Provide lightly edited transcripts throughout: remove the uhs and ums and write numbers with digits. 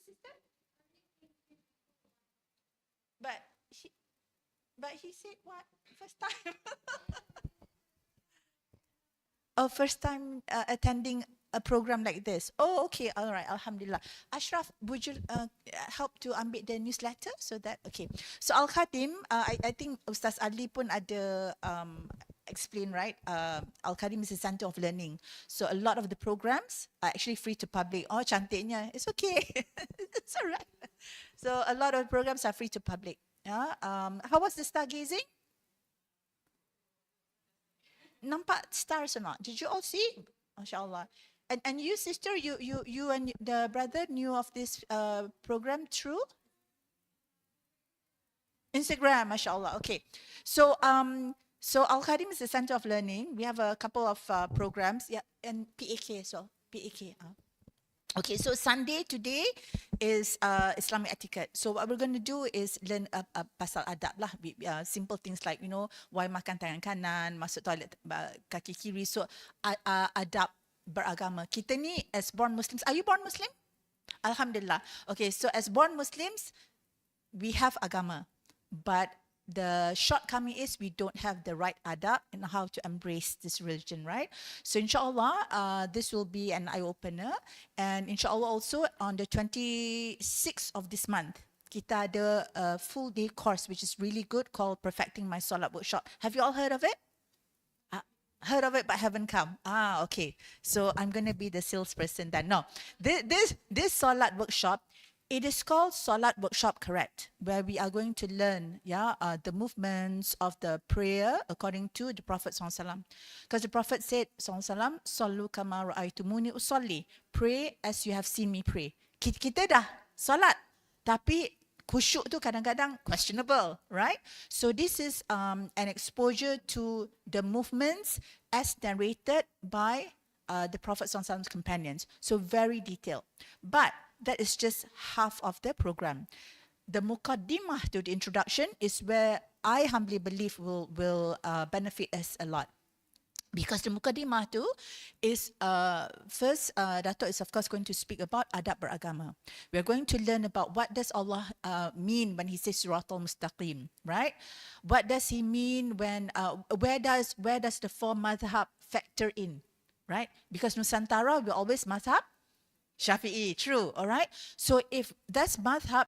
sister? But he said what? First time. Oh, first time attending a program like this. Oh, okay. All right. Alhamdulillah. Ashraf, would you help to ambil the newsletter so that okay. So Al-Khadim, I think Ustaz Adli pun ada explain, right? Al-Khadim is a center of learning. So a lot of the programs are actually free to public. Oh, cantiknya. It's okay. It's all right. So a lot of programs are free to public. Yeah. How was the stargazing? Nampak stars or not? Did you all see? MashaAllah. And you, sister, you and the brother knew of this program through Instagram, MashaAllah. Okay. So Al Khadim is the center of learning. We have a couple of programs. Yeah, and PAK, so PAK. Okay, so Sunday today is Islamic Etiquette. So what we're going to do is learn pasal adab lah. Simple things like, why makan tangan kanan, masuk toilet kaki kiri. So adab beragama. Kita ni as born Muslims, are you born Muslim? Alhamdulillah. Okay, so as born Muslims, we have agama. But the shortcoming is we don't have the right adab and how to embrace this religion, right? So inshallah, this will be an eye-opener. And inshallah also on the 26th of this month, kita ada a full day course which is really good called Perfecting My Salat Workshop. Have you all heard of it? Heard of it but haven't come. Okay. So I'm going to be the salesperson then. No, this Salat workshop, it is called Salat Workshop Correct, where we are going to learn, the movements of the prayer according to the Prophet SAW. Because the Prophet said, SAW, Sallu kama ra'aitumuni usalli. Pray as you have seen me pray. Kita dah salat, tapi khusyuk tu kadang-kadang questionable, right? So this is an exposure to the movements as narrated by the Prophet ﷺ's companions. So very detailed. But that is just half of the program. The muqaddimah to the introduction is where I humbly believe will benefit us a lot. Because the muqaddimah tu is first, Dato is of course going to speak about adab beragama. We're going to learn about what does Allah mean when He says Siratal Mustaqim, right? What does He mean when where does the four madhab factor in, right? Because Nusantara we always madhab Shafi'i, true, all right? So if that's madhab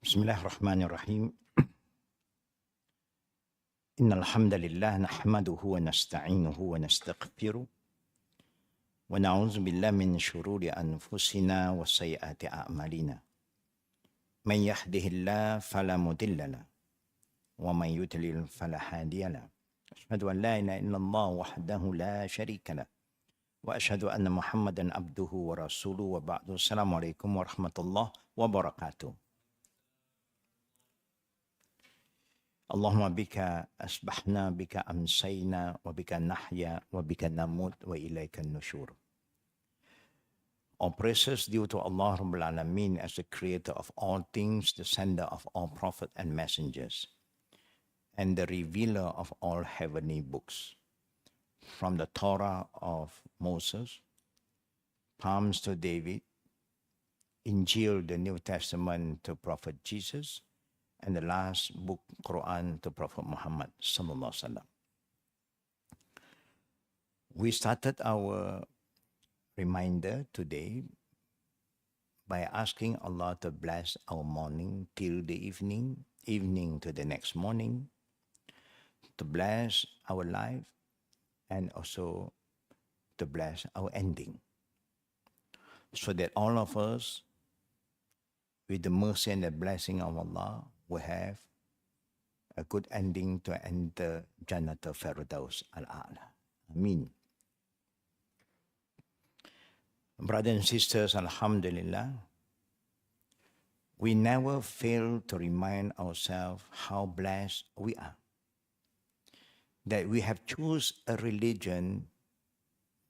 Bismillahirrahmanirrahim. Innal hamdalillah nahmaduhu wa nasta'inuhu wa nastaghfiruh wa na'udzu billahi min shururi anfusina wa sayyiati a'malina. Man yahdihillahu fala mudhillalah wa man yudlil fala hadiyalah. Asyhadu an la ilaha illallah wahdahu la syarikalah wa asyhadu anna Muhammadan abduhu wa rasuluhu wa ba'du. Assalamualaikum warahmatullahi wabarakatuh. Allahumma bika asbahna, bika amsayna, wa bika nahya, wa bika namut, wa ilaika nusyur. All praises due to Allah Rabbul Alameen as the creator of all things, the sender of all prophets and messengers, and the revealer of all heavenly books. From the Torah of Moses, Psalms to David, Injil, the New Testament to Prophet Jesus, and the last book, Quran, to Prophet Muhammad sallallahu alaihi wasallam. We started our reminder today by asking Allah to bless our morning till the evening, evening to the next morning, to bless our life, and also to bless our ending, so that all of us, with the mercy and the blessing of Allah, will have a good ending to enter Jannat al-Firdaus al-A'la. Ameen. Brothers and sisters, Alhamdulillah, we never fail to remind ourselves how blessed we are, that we have chosen a religion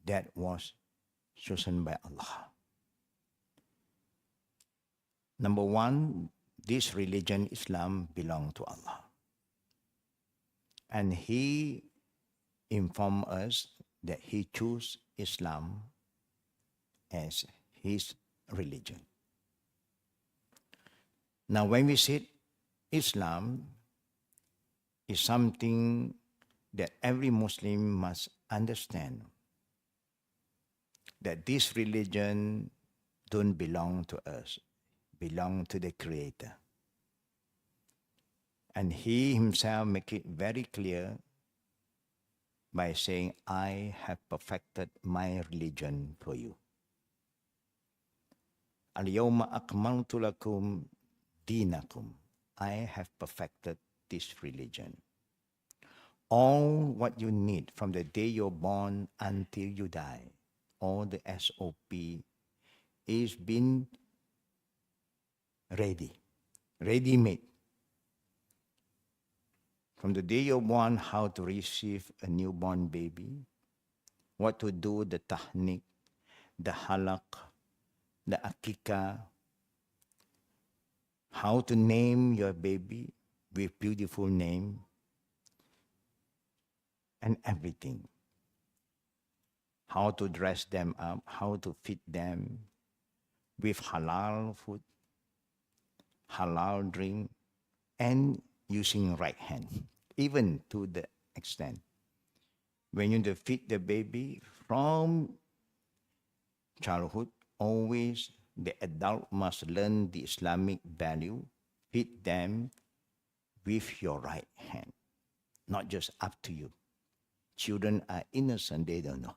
that was chosen by Allah. Number one, this religion, Islam, belongs to Allah. And He informed us that He chose Islam as His religion. Now, when we say Islam is something that every Muslim must understand, that this religion don't belong to us, belong to the Creator. And He Himself make it very clear by saying, I have perfected my religion for you. Al-yawma akmaltu lakum dinakum. I have perfected this religion. All what you need from the day you're born until you die, all the SOP is been ready-made. From the day you're born, how to receive a newborn baby, what to do, the tahnik, the halak, the akikah, how to name your baby with beautiful name, and everything. How to dress them up, how to feed them with halal food, halal drink, and using right hand, even to the extent when you feed the baby from childhood, always the adult must learn the Islamic value, feed them with your right hand, not just up to you. Children are innocent, they don't know.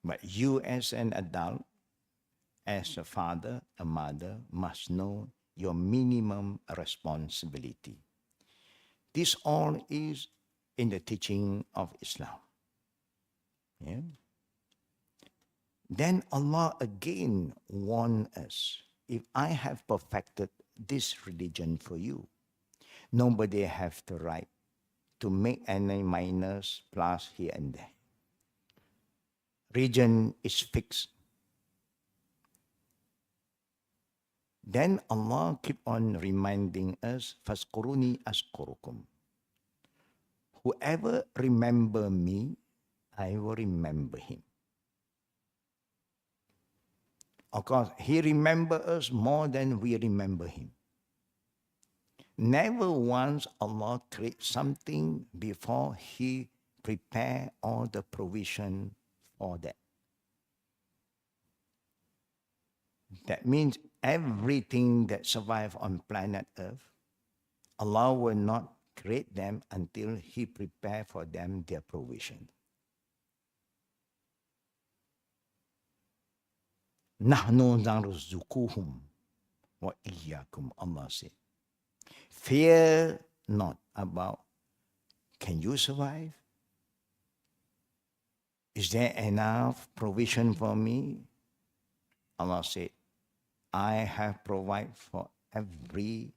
But you as an adult, as a father, a mother, must know your minimum responsibility. This all is in the teaching of Islam. Yeah? Then Allah again warned us, if I have perfected this religion for you, nobody have the right to make any minus plus here and there. Religion is fixed. Then Allah keep on reminding us, Faskuruni askurukum. Whoever remember me, I will remember him. Of course, He remembers us more than we remember Him. Never once Allah create something before He prepare all the provision for that. That means everything that survives on planet Earth, Allah will not create them until He prepare for them their provision. Nahnu narzuquhum wa iyyakum, Allah said. Fear not about, can you survive? Is there enough provision for me? Allah said, I have provided for everyone.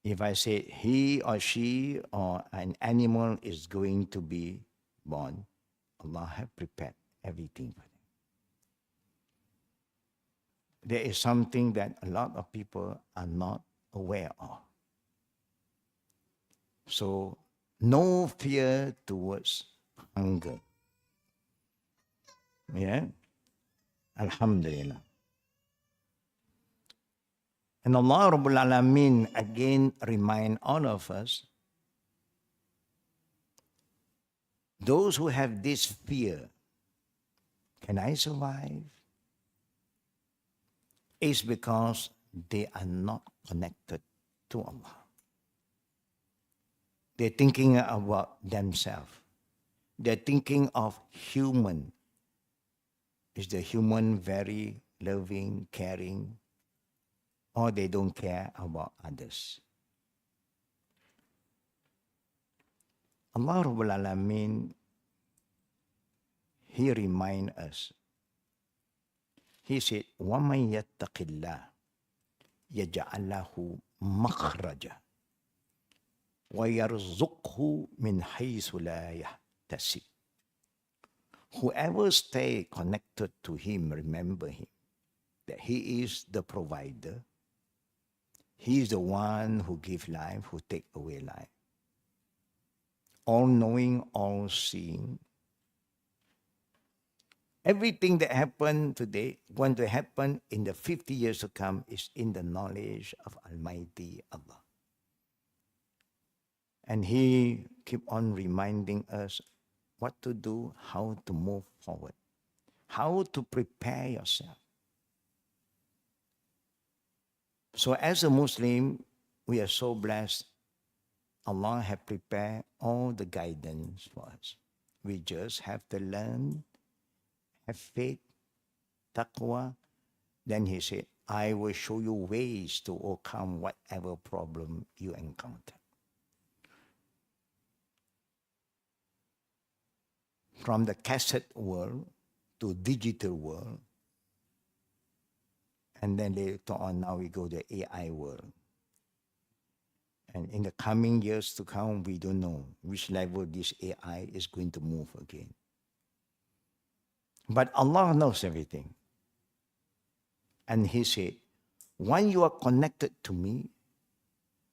If I say he or she or an animal is going to be born, Allah have prepared everything for them. There is something that a lot of people are not aware of. So, no fear towards hunger. Yeah? Alhamdulillah. And Allah Rabbul Alameen again remind all of us, those who have this fear, can I survive? Is because they are not connected to Allah. They're thinking about themselves. They're thinking of human. Is the human very loving, caring, or they don't care about others? Allah Rabbul Alameen, He remind us. He said, وَمَنْ يَتَّقِ اللَّهِ يَجْعَلْ لَهُ مَخْرَجًا وَيَرْزُقْهُ مِنْ حَيْثُ لَا يَحْتَسِبُ. Whoever stay connected to Him, remember Him, that He is the provider. He is the one who gives life, who take away life. All-knowing, all-seeing. Everything that happened today, going to happen in the 50 years to come, is in the knowledge of Almighty Allah. And He keep on reminding us what to do, how to move forward, how to prepare yourself. So as a Muslim, we are so blessed. Allah has prepared all the guidance for us. We just have to learn, have faith, taqwa. Then He said, I will show you ways to overcome whatever problem you encounter. From the cassette world to digital world, and then later on, now we go to the AI world. And in the coming years to come, we don't know which level this AI is going to move again. But Allah knows everything. And He said, when you are connected to me,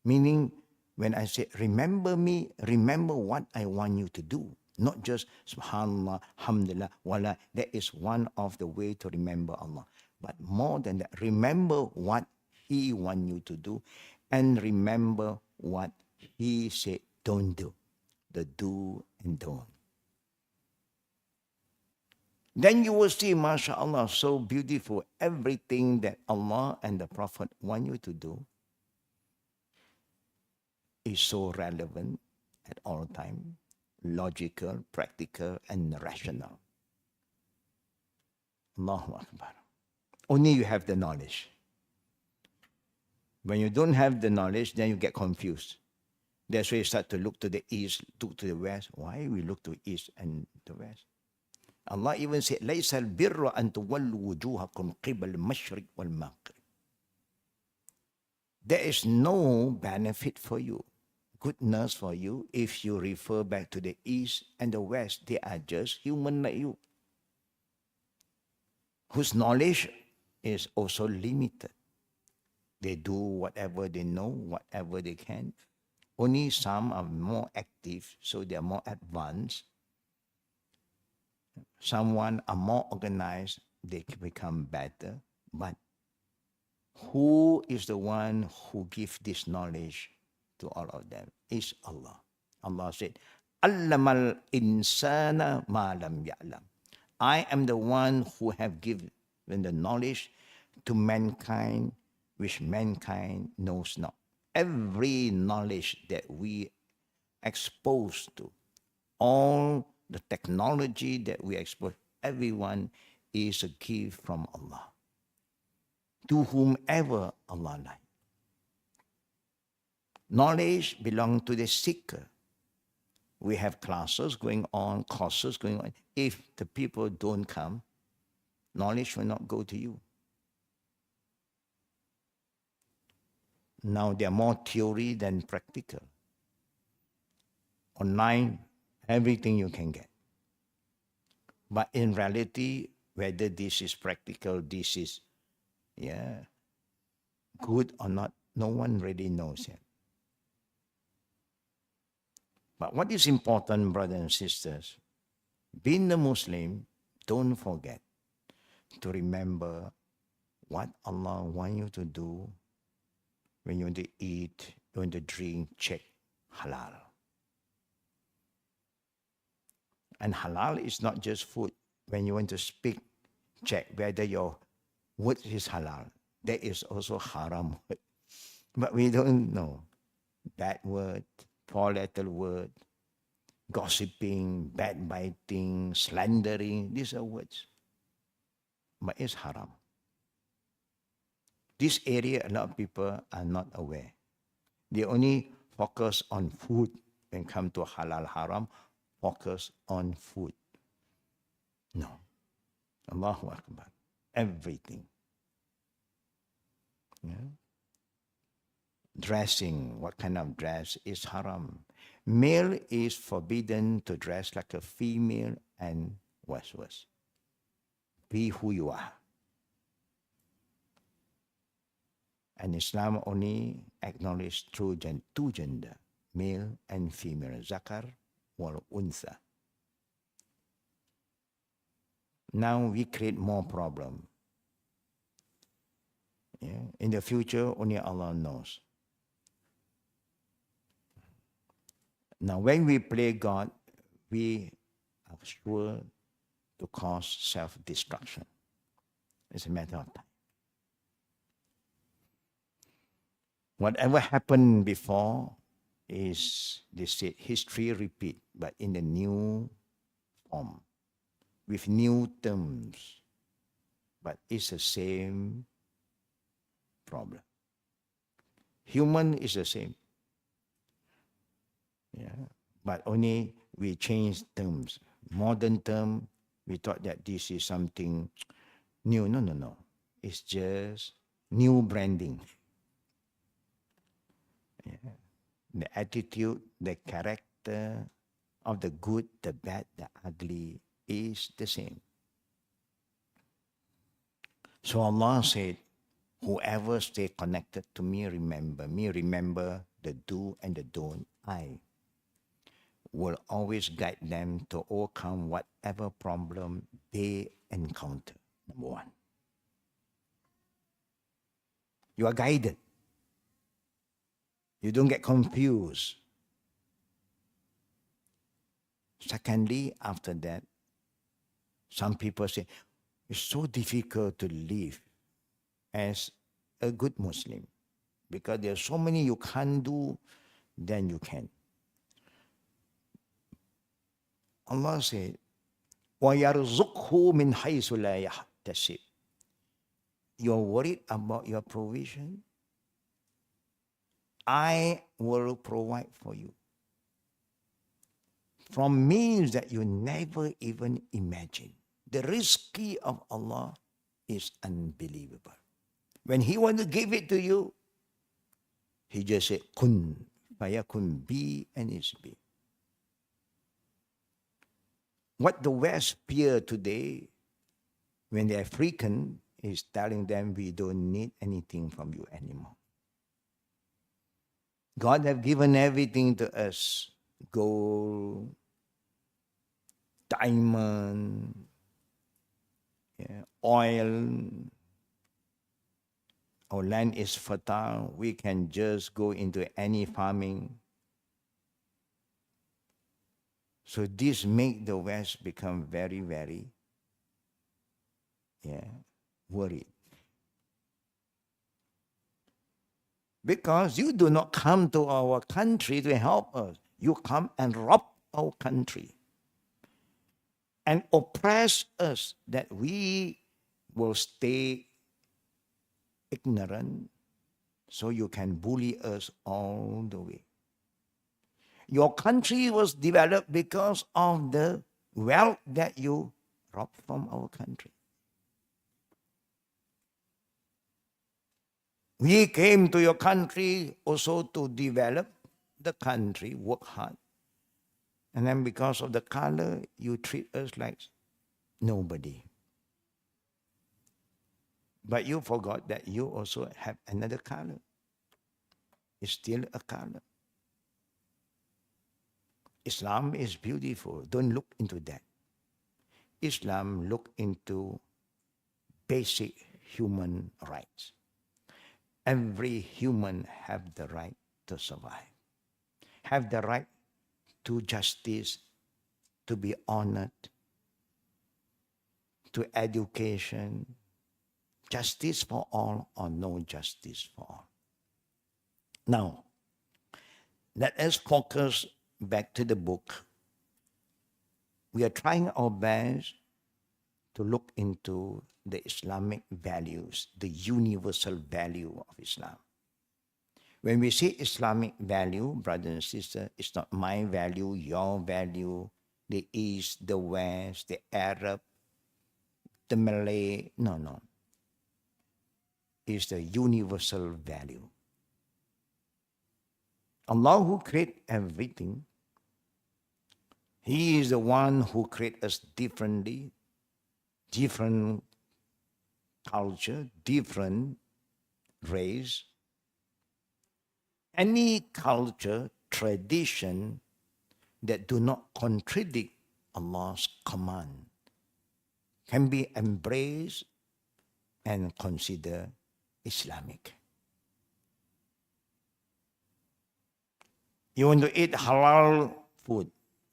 meaning when I say, remember me, remember what I want you to do. Not just subhanallah, alhamdulillah, wallah. That is one of the way to remember Allah. But more than that, remember what He wants you to do, and remember what He said don't do. The do and don't. Then you will see, mashallah, so beautiful, everything that Allah and the Prophet want you to do is so relevant at all times. Logical, practical, and rational. Allahu Akbar. Only you have the knowledge. When you don't have the knowledge, then you get confused. That's why you start to look to the east, look to the west. Why we look to east and the west? Allah even said, لَيْسَ الْبِرَّ أَن تُوَلُّوا وُجُوهَكُمْ قِبَلَ الْمَشْرِقِ وَالْمَغْرِبِ. There is no benefit for you, goodness for you, if you refer back to the east and the west. They are just human like you, whose knowledge is also limited. They do whatever they know, whatever they can. Only some are more active, so they are more advanced. Someone are more organized, they can become better. But who is the one who gives this knowledge to all of them? Is Allah. Allah said, Allamal insana ma lam ya'lam. I am the one who have given the knowledge to mankind, which mankind knows not. Every knowledge that we exposed to, all the technology that we expose, everyone is a gift from Allah to whomever Allah likes. Knowledge belongs to the seeker. We have classes going on, courses going on. If the people don't come, knowledge will not go to you. Now there are more theory than practical. Online, everything you can get. But in reality, whether this is practical, this is good or not, no one really knows yet. But what is important, brothers and sisters, being a Muslim, don't forget to remember what Allah wants you to do when you want to eat, you want to drink, check halal. And halal is not just food. When you want to speak, check whether your word is halal. There is also haram word. But we don't know. Bad word, four-letter word, gossiping, backbiting, slandering, these are words. But it's haram. This area, a lot of people are not aware. They only focus on food when it comes to halal, haram, focus on food. No. Allahu Akbar. Everything. Yeah. Dressing, what kind of dress is haram? Male is forbidden to dress like a female and vice versa. Be who you are. And Islam only acknowledges two gender, male and female, zakar wal untha. Now we create more problem. Yeah. In the future, only Allah knows. Now, when we play God, we are sure to cause self-destruction. It's a matter of time. Whatever happened before is, they say, history repeat, but in a new form, with new terms. But it's the same problem. Human is the same. Yeah. But only we change terms. Modern term, we thought that this is something new. No. It's just new branding. Yeah. The attitude, the character of the good, the bad, the ugly is the same. So Allah said, whoever stay connected to me, remember the do and the don't. I will always guide them to overcome whatever problem they encounter. Number one. You are guided. You don't get confused. Secondly, after that, some people say, it's so difficult to live as a good Muslim because there are so many you can't do, then you can. Allah said, وَيَرْزُقْهُ مِنْ حَيْثُ لَا يَحْتَسِبْ. You're worried about your provision? I will provide for you from means that you never even imagine. The rizqi of Allah is unbelievable. When He wants to give it to you, He just said, kun, fayakun, be, and it's be. What the West fear today, when they're African, is telling them we don't need anything from you anymore. God have given everything to us. Gold, diamond, oil. Our land is fertile. We can just go into any farming. So this make the West become very, very worried. Because you do not come to our country to help us. You come and rob our country and oppress us that we will stay ignorant so you can bully us all the way. Your country was developed because of the wealth that you robbed from our country. We came to your country also to develop the country, work hard. And then because of the color, you treat us like nobody. But you forgot that you also have another color. It's still a color. Islam is beautiful. Don't look into that. Islam look into basic human rights. Every human have the right to survive, have the right to justice, to be honored, to education, justice for all or no justice for all. Now, let us focus back to the book. We are trying our best to look into the Islamic values, the universal value of Islam. When we say Islamic value, brothers and sisters, it's not my value, your value, the East, the West, the Arab, the Malay. No. It's the universal value. Allah who created everything, He is the one who created us differently, different culture, different race. Any culture, tradition that do not contradict Allah's command can be embraced and considered Islamic. You want to eat halal food,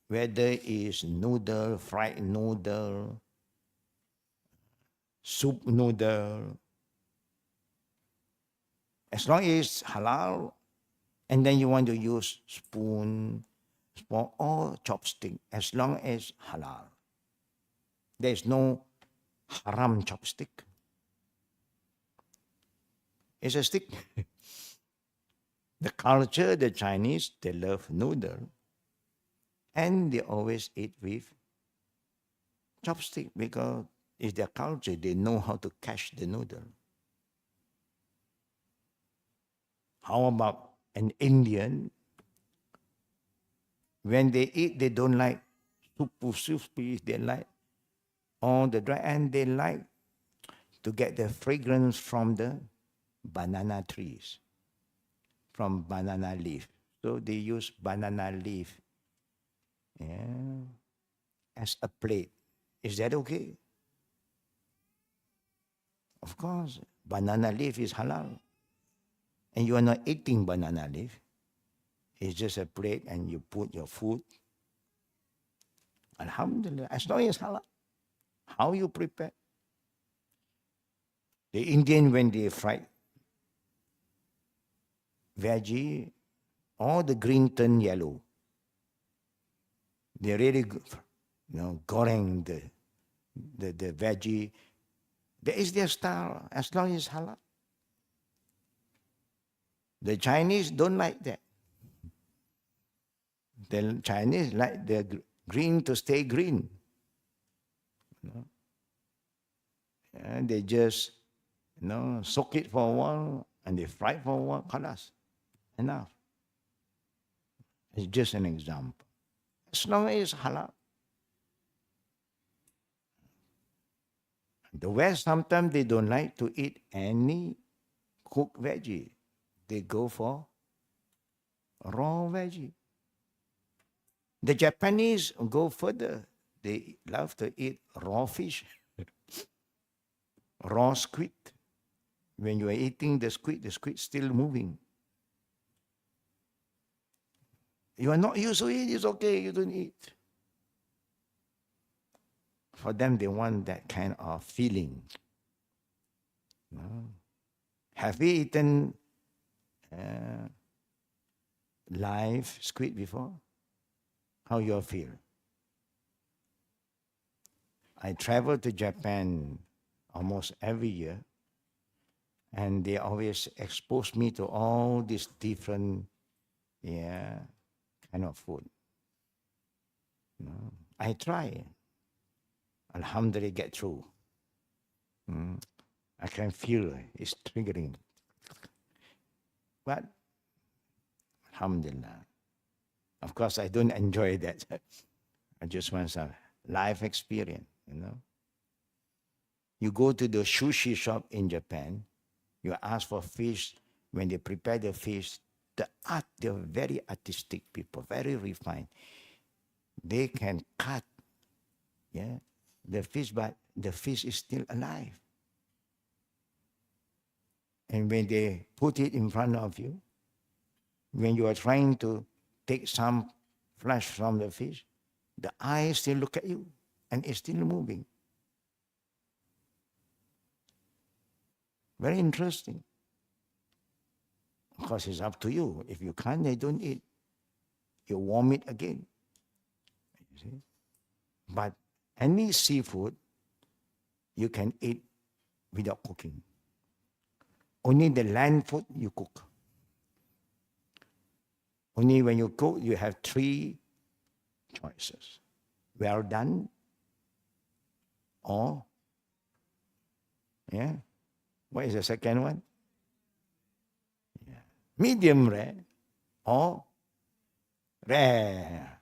whether it's noodle, fried noodle, soup noodle, as long as it's halal, and then you want to use spoon, fork, or chopstick, as long as halal. There's no haram chopstick. It's a stick. The culture, the Chinese, they love noodle. And they always eat with chopstick because it's their culture. They know how to catch the noodle. How about an Indian? When they eat, they don't like soup. They like all the dry, and they like to get the fragrance from the banana trees, from banana leaf. So they use banana leaf as a plate. Is that okay? Of course, banana leaf is halal. And you are not eating banana leaf. It's just a plate and you put your food. Alhamdulillah, as long as halal. How you prepare? The Indian, when they fry veggie, all the green turn yellow. They really, goreng the veggie. That is their style, as long as halal. The Chinese don't like that. The Chinese like the green to stay green. And they just, soak it for a while and they fry it for a while. Khalas, enough. It's just an example. As long as it's halal. The West, sometimes they don't like to eat any cooked veggie. They go for raw veggie. The Japanese go further. They love to eat raw fish, raw squid. When you are eating the squid still moving. You are not used to it, it's okay, you don't eat. For them, they want that kind of feeling. Have you eaten live squid before? How you feel? I travel to Japan almost every year, and they always expose me to all these different, kind of food. I try. Alhamdulillah, get through. I can feel it's triggering. But alhamdulillah. Of course, I don't enjoy that. I just want some life experience, You go to the sushi shop in Japan, you ask for fish. When they prepare the fish, they're very artistic people, very refined. They can cut, the fish, but the fish is still alive. And when they put it in front of you, when you are trying to take some flesh from the fish, the eyes still look at you and it's still moving. Very interesting. Of course, it's up to you. If you can't, they don't eat. You warm it again. You see? But any seafood, you can eat without cooking. Only the land food you cook. Only when you cook, you have 3 choices. Well done, or, what is the second one? Medium rare, or rare.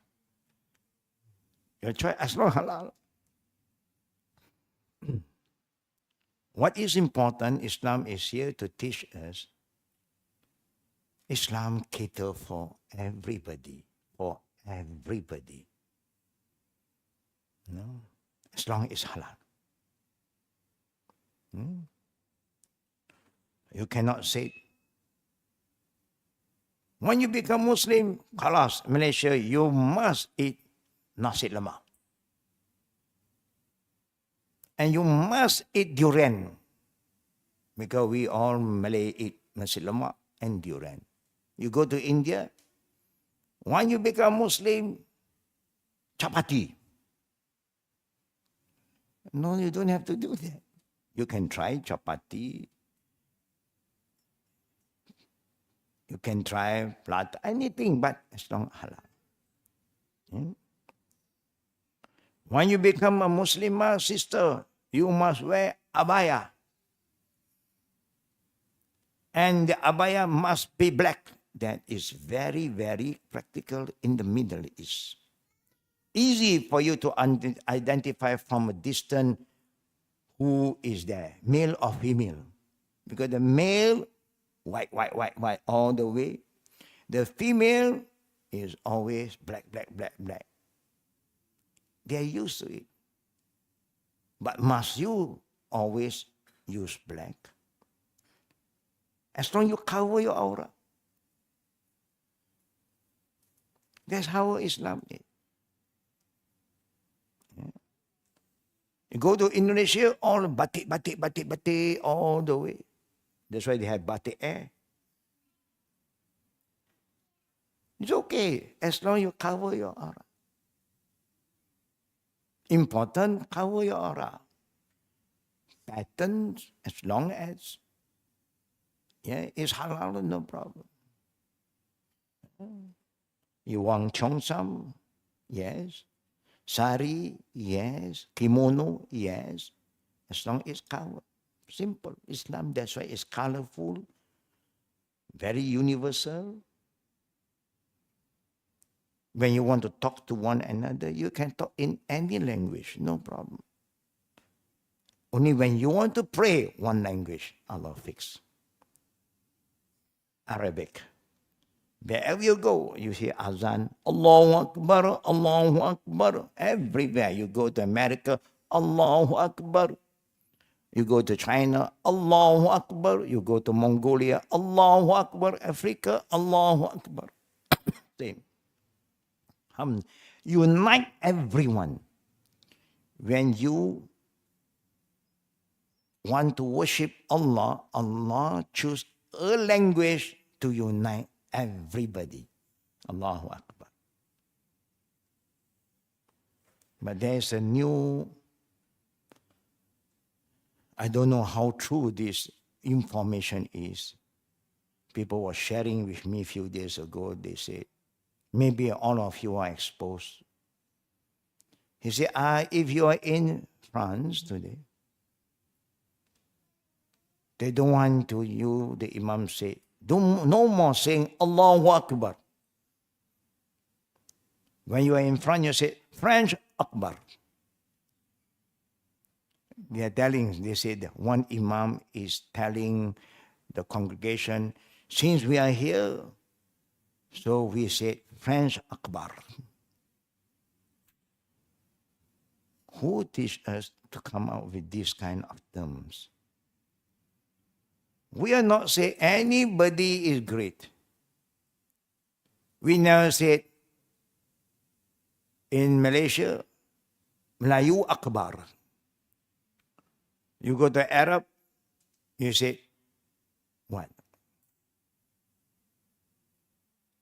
Your choice, as long as halal. What is important, Islam is here to teach us. Islam caters for everybody, as long as it's halal. You cannot say, when you become Muslim, khalas, Malaysia, you must eat nasi lemak. And you must eat durian. Because we all Malay eat nasi lemak and durian. You go to India, when you become Muslim, chapati. No, you don't have to do that. You can try chapati. You can try plat, anything, but as long as halal. When you become a Muslimah sister, you must wear abaya. And the abaya must be black. That is very, very practical in the Middle East. Easy for you to identify from a distance who is there, male or female. Because the male, white, all the way. The female is always black. They are used to it. But must you always use black? As long as you cover your aura. That's how Islam is. You go to Indonesia, all batik, all the way. That's why they have batik air. It's okay, as long as you cover your aura. Important, cover your aura. Patterns, as long as it's halal, no problem. You want cheongsam? Yes. Sari? Yes. Kimono? Yes. As long as it's covered. Simple. Islam, that's why it's colorful, very universal. When you want to talk to one another, you can talk in any language, no problem. Only when you want to pray, one language, Allah fix. Arabic. Wherever you go, you hear azan, Allahu Akbar, Allahu Akbar. Everywhere you go to America, Allahu Akbar. You go to China, Allahu Akbar. You go to Mongolia, Allahu Akbar. Africa, Allahu Akbar. Same. Unite everyone. when you want to worship Allah, Allah choose a language to unite everybody. Allahu Akbar. But there's a new, I don't know how true this information is. People were sharing with me a few days ago. They said, maybe all of you are exposed. He said, if you are in France today, they don't want to, you, the Imam say, no more saying Allahu Akbar. When you are in front, you say French Akbar. They said one Imam is telling the congregation, since we are here, so we say French Akbar. Who teach us to come out with these kind of terms? We are not saying anybody is great. We never said in Malaysia, Melayu Akbar. You go to Arab, you say, what?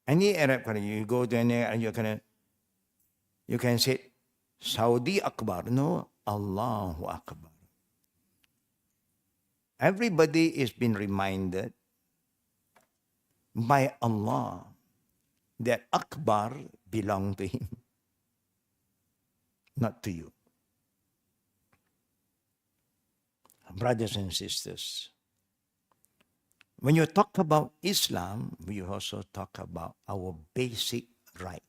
Any Arab country, you go to any Arab, you can say, Saudi Akbar. No, Allahu Akbar. Everybody is being reminded by Allah that Akbar belongs to Him, not to you. Brothers and sisters, when you talk about Islam, we also talk about our basic right.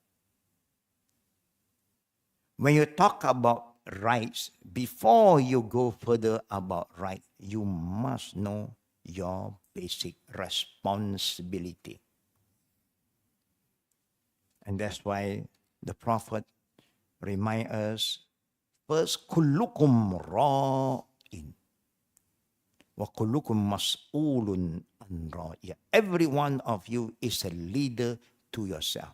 When you talk about rights, before you go further about right, you must know your basic responsibility. And that's why the Prophet reminds us, first, kullukum ra'in wa kullukum mas'ulun an ra'iyah. Every one of you is a leader to yourself.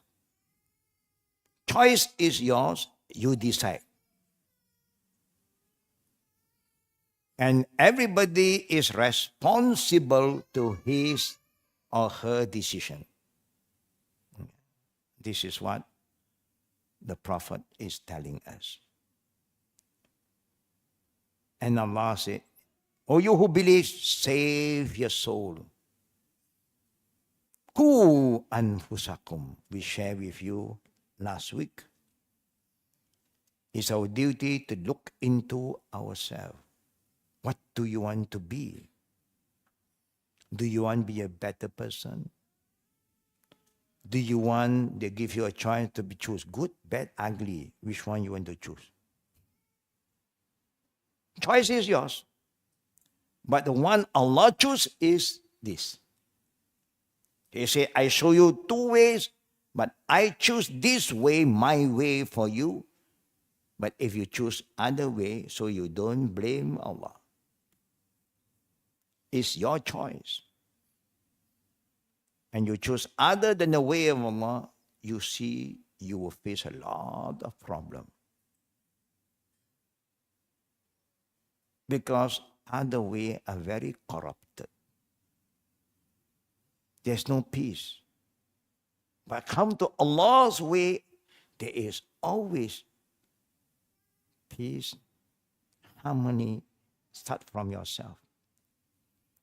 Choice is yours, you decide. And everybody is responsible to his or her decision. This is what the Prophet is telling us. And Allah said, O you who believe, save your soul. Ku anfusakum. We shared with you last week. It's our duty to look into ourselves. What do you want to be? Do you want to be a better person? Do you want, they give you a choice to choose good, bad, ugly? Which one you want to choose? Choice is yours. But the one Allah choose is this. He say, I show you two ways, but I choose this way, my way for you. But if you choose other way, so you don't blame Allah. It's your choice. And you choose other than the way of Allah, you see, you will face a lot of problems. Because other ways are very corrupted. There's no peace. But come to Allah's way, there is always peace, harmony. Start from yourself.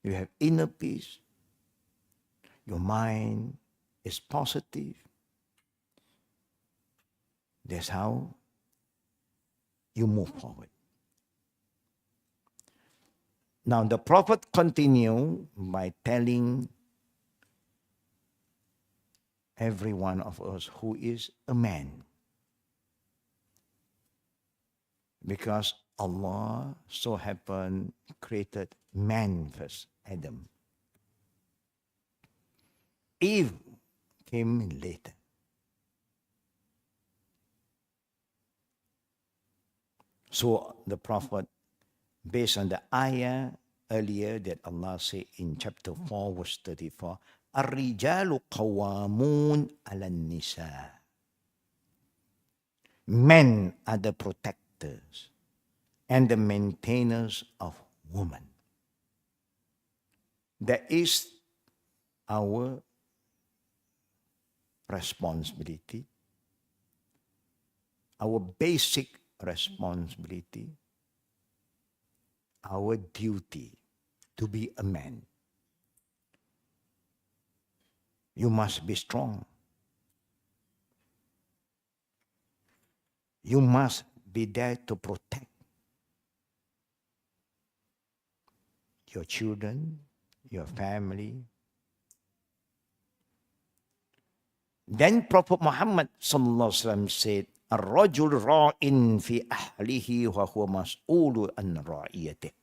You have inner peace. Your mind is positive. That's how you move forward. Now the Prophet continued by telling every one of us who is a man. Because Allah so happened created man first, Adam. Eve came later. So the Prophet, based on the ayah earlier that Allah said in chapter 4, verse 34, Ar-rijalu qawamun ala nisa. Men are the protectors. and the maintenance of woman. That is our responsibility, our basic responsibility, our duty to be a man. You must be strong. You must be there to protect your children, your family. Then Prophet Muhammad sallallahu alaihi wasallam said, "Ar-rajul ra'in fi ahlihi wa huwa mas'ulu an ra'iyatihi."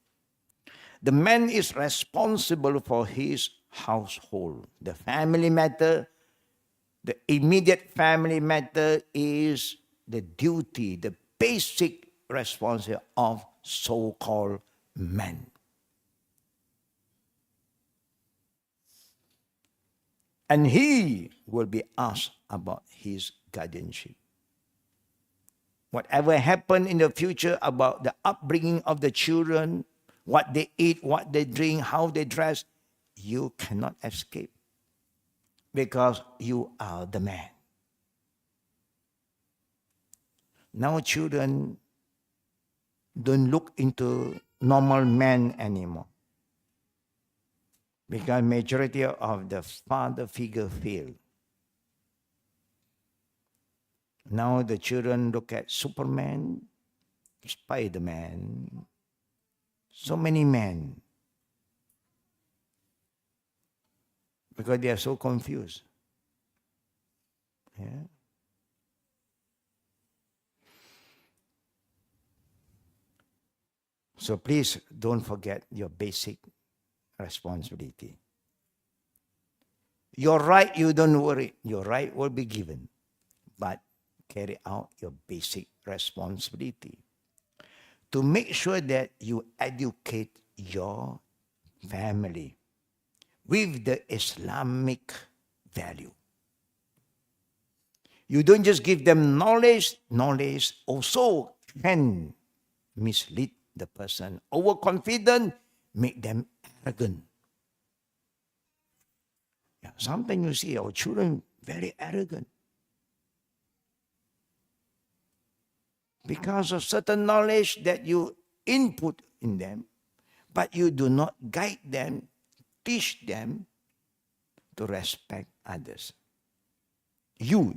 The man is responsible for his household. The family matter, the immediate family matter is the duty, the basic responsibility of so-called man. And he will be asked about his guardianship. Whatever happened in the future about the upbringing of the children, what they eat, what they drink, how they dress, you cannot escape because you are the man. Now children don't look into normal men anymore because majority of the father figure failed. Now the children look at Superman, Spider-Man, so many men because they are so confused. Yeah. So please don't forget your basic responsibility. Your right, you don't worry. Your right will be given. But carry out your basic responsibility to make sure that you educate your family with the Islamic value. You don't just give them knowledge. Knowledge also can mislead the person. Overconfident, make them arrogant. Yeah, sometimes you see our children very arrogant because of certain knowledge that you input in them, but you do not guide them, teach them to respect others. You.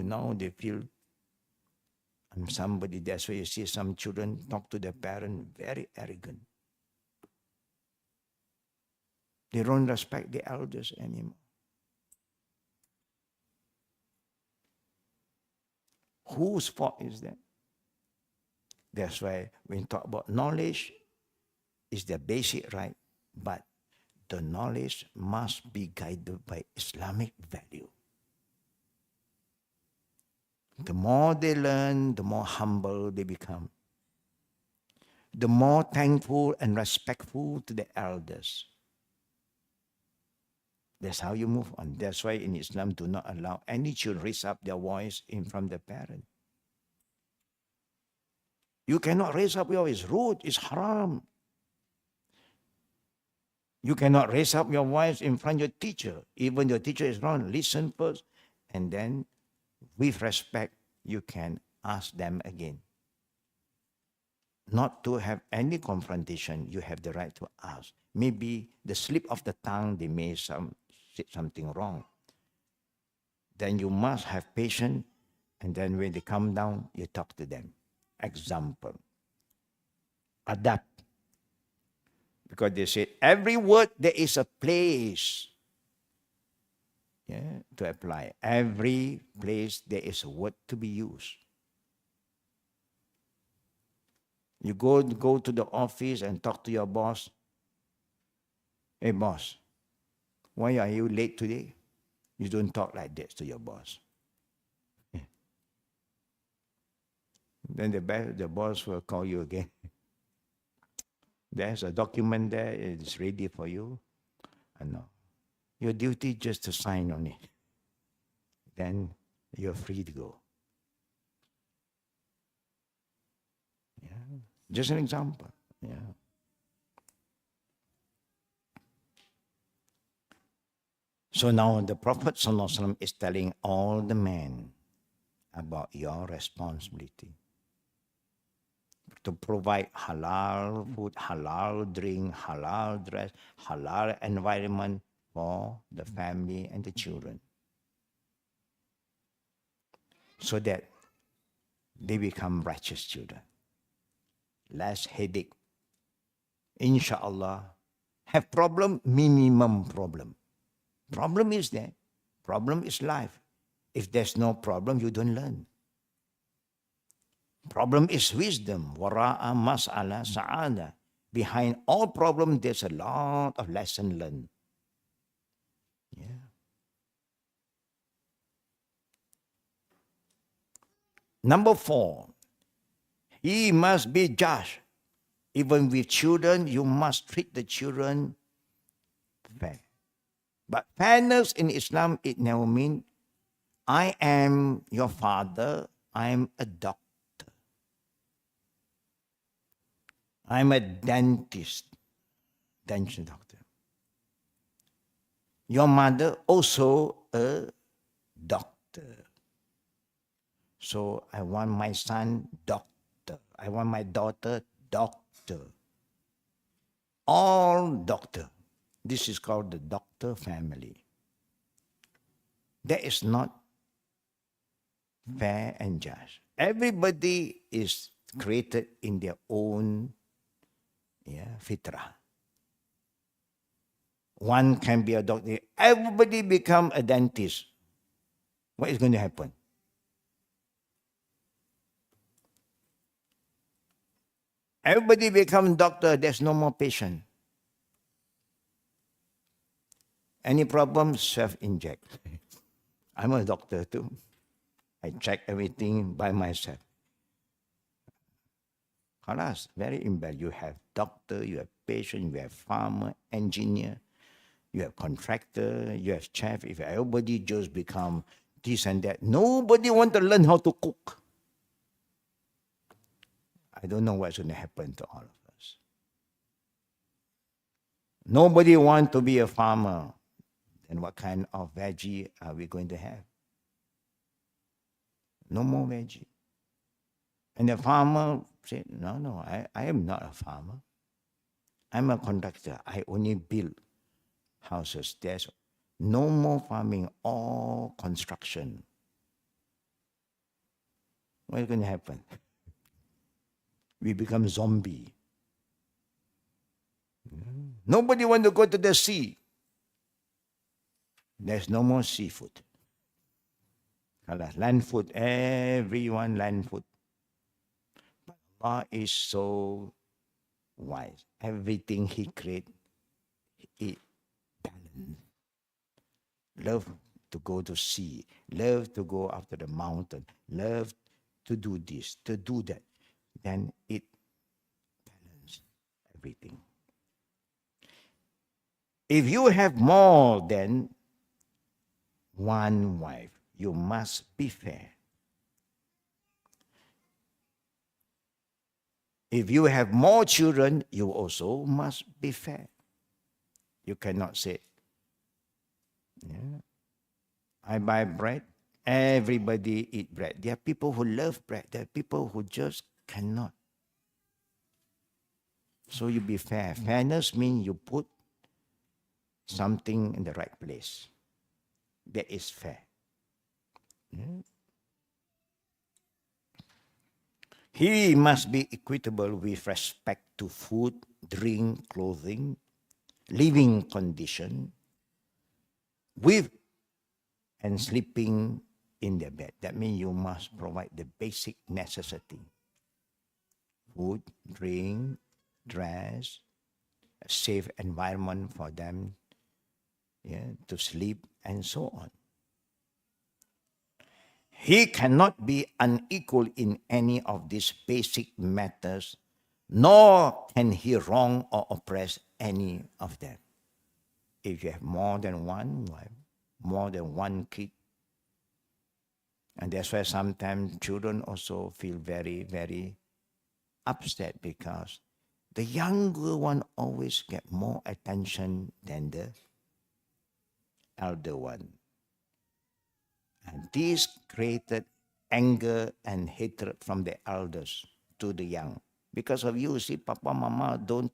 Now they feel I'm somebody. That's why you see some children talk to their parent very arrogant. They don't respect the elders anymore. Whose fault is that? That's why when you talk about knowledge, is the basic right, but the knowledge must be guided by Islamic value. The more they learn, the more humble they become. The more thankful and respectful to the elders. That's how you move on. That's why in Islam do not allow any children raise up their voice in front of the parent. You cannot raise up your voice. Rude is haram. You cannot raise up your voice in front of your teacher. Even your teacher is wrong. Listen first. And then with respect, you can ask them again. Not to have any confrontation, you have the right to ask. Maybe the slip of the tongue, they may say something wrong. Then you must have patience, and then when they come down, you talk to them. Example, adapt. Because they said every word there is a place to apply. Every place there is a word to be used. You go to the office and talk to your boss. Hey boss, why are you late today? You don't talk like that to your boss. Yeah. Then the boss will call you again. There's a document there, it's ready for you. And no. Your duty just to sign on it. Then you're free to go. Yeah. Just an example. Yeah. So now the Prophet ﷺ is telling all the men about your responsibility to provide halal food, halal drink, halal dress, halal environment for the family and the children, so that they become righteous children. Less headache. Inshallah. Have problem, minimum problem. Problem is there. Problem is life. If there's no problem, you don't learn. Problem is wisdom. Wara'a mas'ala sa'ada. Behind all problem, there's a lot of lesson learned. Yeah. Number 4, he must be just. Even with children, you must treat the children fair. But fairness in Islam, it never means, I am your father, I am a doctor. I'm a dentist, dental doctor. Your mother also a doctor. So I want my son doctor. I want my daughter doctor. All doctor. This is called the doctor family. That is not fair and just. Everybody is created in their own fitrah. One can be a doctor. Everybody become a dentist. What is going to happen? Everybody become doctor. There's no more patient. Any problem, self-inject. I'm a doctor too. I check everything by myself. Khalas, very imbalance. You have doctor, you have patient, you have farmer, engineer, you have contractor, you have chef. If everybody just become this and that, nobody want to learn how to cook. I don't know what's going to happen to all of us. Nobody want to be a farmer. Then what kind of veggie are we going to have? No more veggie. And the farmer said, no, I am not a farmer. I'm a contractor. I only build houses. There's no more farming, all construction. What is going to happen? We become zombie. Nobody want to go to the sea. There's no more seafood. Land food, everyone land food. But Allah is so wise. Everything He created, He balanced. Love to go to sea, love to go after the mountain, love to do this, to do that. Then it balances everything. If you have more than one wife, you must be fair. If you have more children, you also must be fair. You cannot say, I buy bread, everybody eat bread. There are people who love bread. There are people who just cannot. So you be fair. Fairness means you put something in the right place. That is fair. He must be equitable with respect to food, drink, clothing, living condition, with and sleeping in the bed. That means you must provide the basic necessity. Food, drink, dress, a safe environment for them to sleep, and so on. He cannot be unequal in any of these basic matters, nor can he wrong or oppress any of them. If you have more than one wife, more than one kid, and that's why sometimes children also feel very, very upset because the younger one always get more attention than the elder one. And this created anger and hatred from the elders to the young. Because of you, see, Papa, Mama don't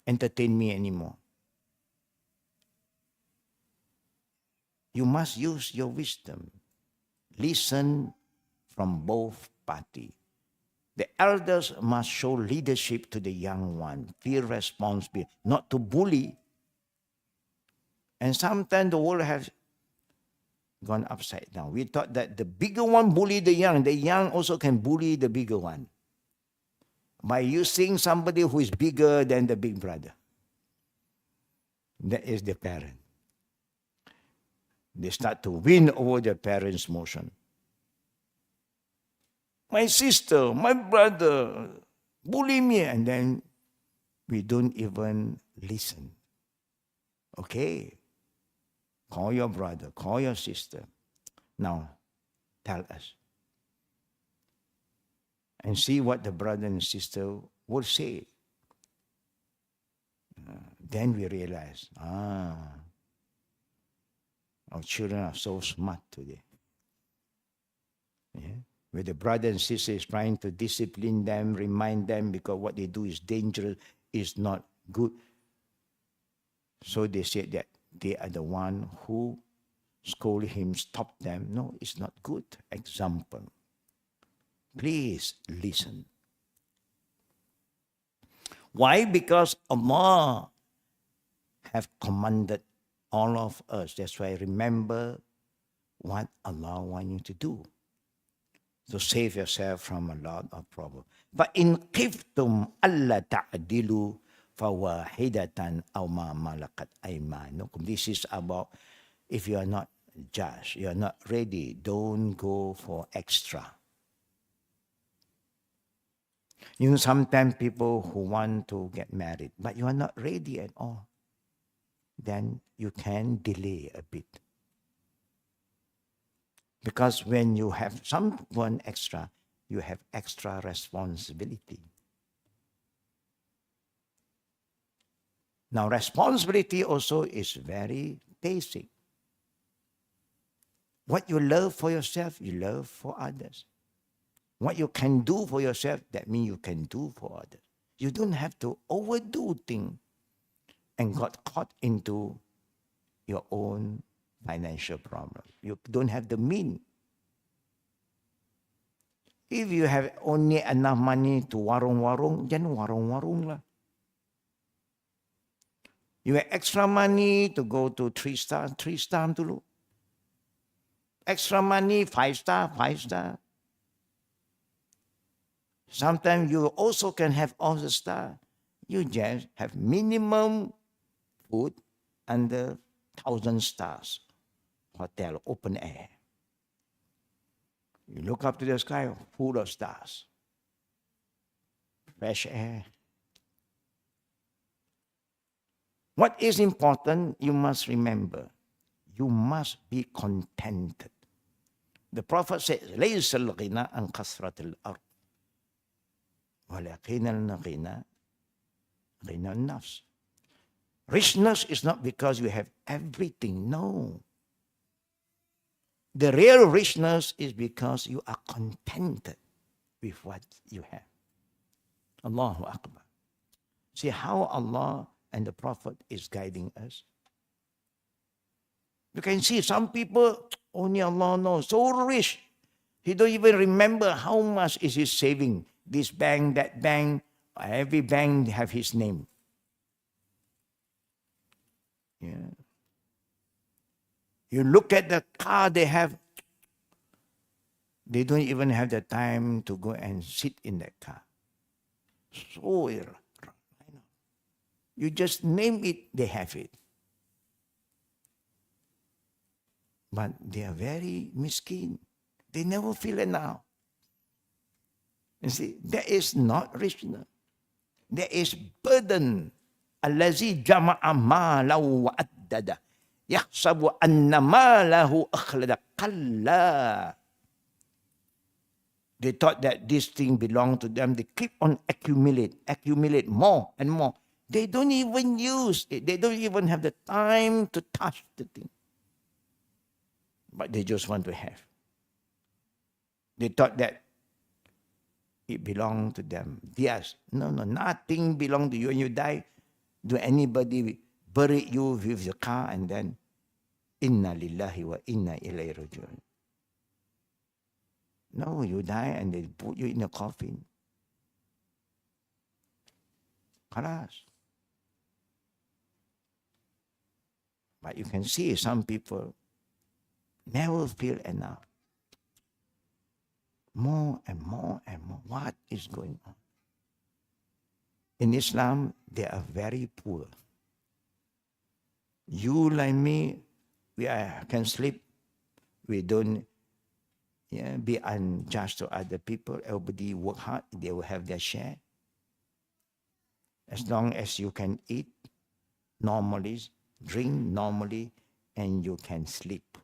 entertain me anymore. You must use your wisdom. Listen from both parties. The elders must show leadership to the young one, feel responsibility, not to bully. And sometimes the world has gone upside down. We thought that the bigger one bully the young also can bully the bigger one by using somebody who is bigger than the big brother. That is the parent. They start to win over the parents' motion. My sister, my brother, bully me, and then we don't even listen. Okay, call your brother, call your sister. Now, tell us. And see what the brother and sister will say. Then we realize, our children are so smart today. Yeah? Where the brother and sister is trying to discipline them, remind them, because what they do is dangerous, is not good. So they said that they are the one who scold him, stop them. No, it's not good example. Please listen. Why? Because Allah have commanded all of us. That's why remember what Allah wants you to do. To save yourself from a lot of problems. فَإِنْ خِفْتُمْ أَلَّا تَعْدِلُوا فَوَاحِدَةً أَوْ مَا مَلَكَتْ أَيْمَانُكُمْ. This is about if you are not judged, you are not ready, don't go for extra. You know, sometimes people who want to get married, but you are not ready at all, then you can delay a bit. Because when you have someone extra, you have extra responsibility. Now, responsibility also is very basic. What you love for yourself, you love for others. What you can do for yourself, that means you can do for others. You don't have to overdo things and got caught into your own financial problem. You don't have the means. If you have only enough money to warung-warung, then warung-warung lah. You have extra money to go to 3-star dulu. Extra money, 5-star, 5-star. Sometimes you also can have all the star. You just have minimum food under 1,000 stars. Hotel, open air. You look up to the sky, full of stars. Fresh air. What is important, you must remember. You must be contented. The Prophet says, لَيْسَ الْغِنَىٰ عَنْ كَثْرَةِ الْأَرْضِ وَلَكِنَّ الْغِنَىٰ غِنَى النَّفْسِ. Richness is not because you have everything. No. The real richness is because you are contented with what you have. Allahu Akbar. See how Allah and the Prophet is guiding us. You can see some people, only Allah knows, so rich. He don't even remember how much is his saving. This bank, that bank, every bank have his name. Yeah. You look at the car they have, they don't even have the time to go and sit in that car. So, you just name it, they have it. But they are very miskin. They never feel enough. You see, that is not richness. There is burden. Allazi jama'a ma'lahu wa addada. Yahsabu anna ma'lahu akhlada. Kalla. They thought that this thing belonged to them. They keep on accumulate more and more. They don't even use it. They don't even have the time to touch the thing. But they just want to have. They thought that it belonged to them. Yes. No, nothing belongs to you. When you die, do anybody bury you with your car and then inna lillahi wa inna ilayhi rajiun? No, you die and they put you in a coffin. Khalas. But you can see some people never feel enough. More and more and more. What is going on? In Islam, they are very poor. You like me, can sleep. We don't be unjust to other people. Everybody work hard. They will have their share. As long as you can eat normally, drink normally, and you can sleep.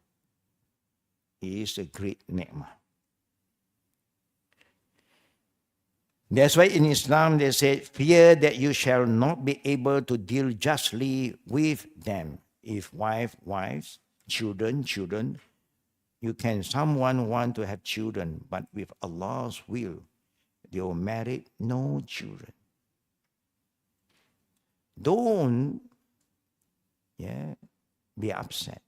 It is a great ni'mah. That's why in Islam they say, fear that you shall not be able to deal justly with them. If wives, children, someone want to have children, but with Allah's will, they will marry no children. Don't be upset.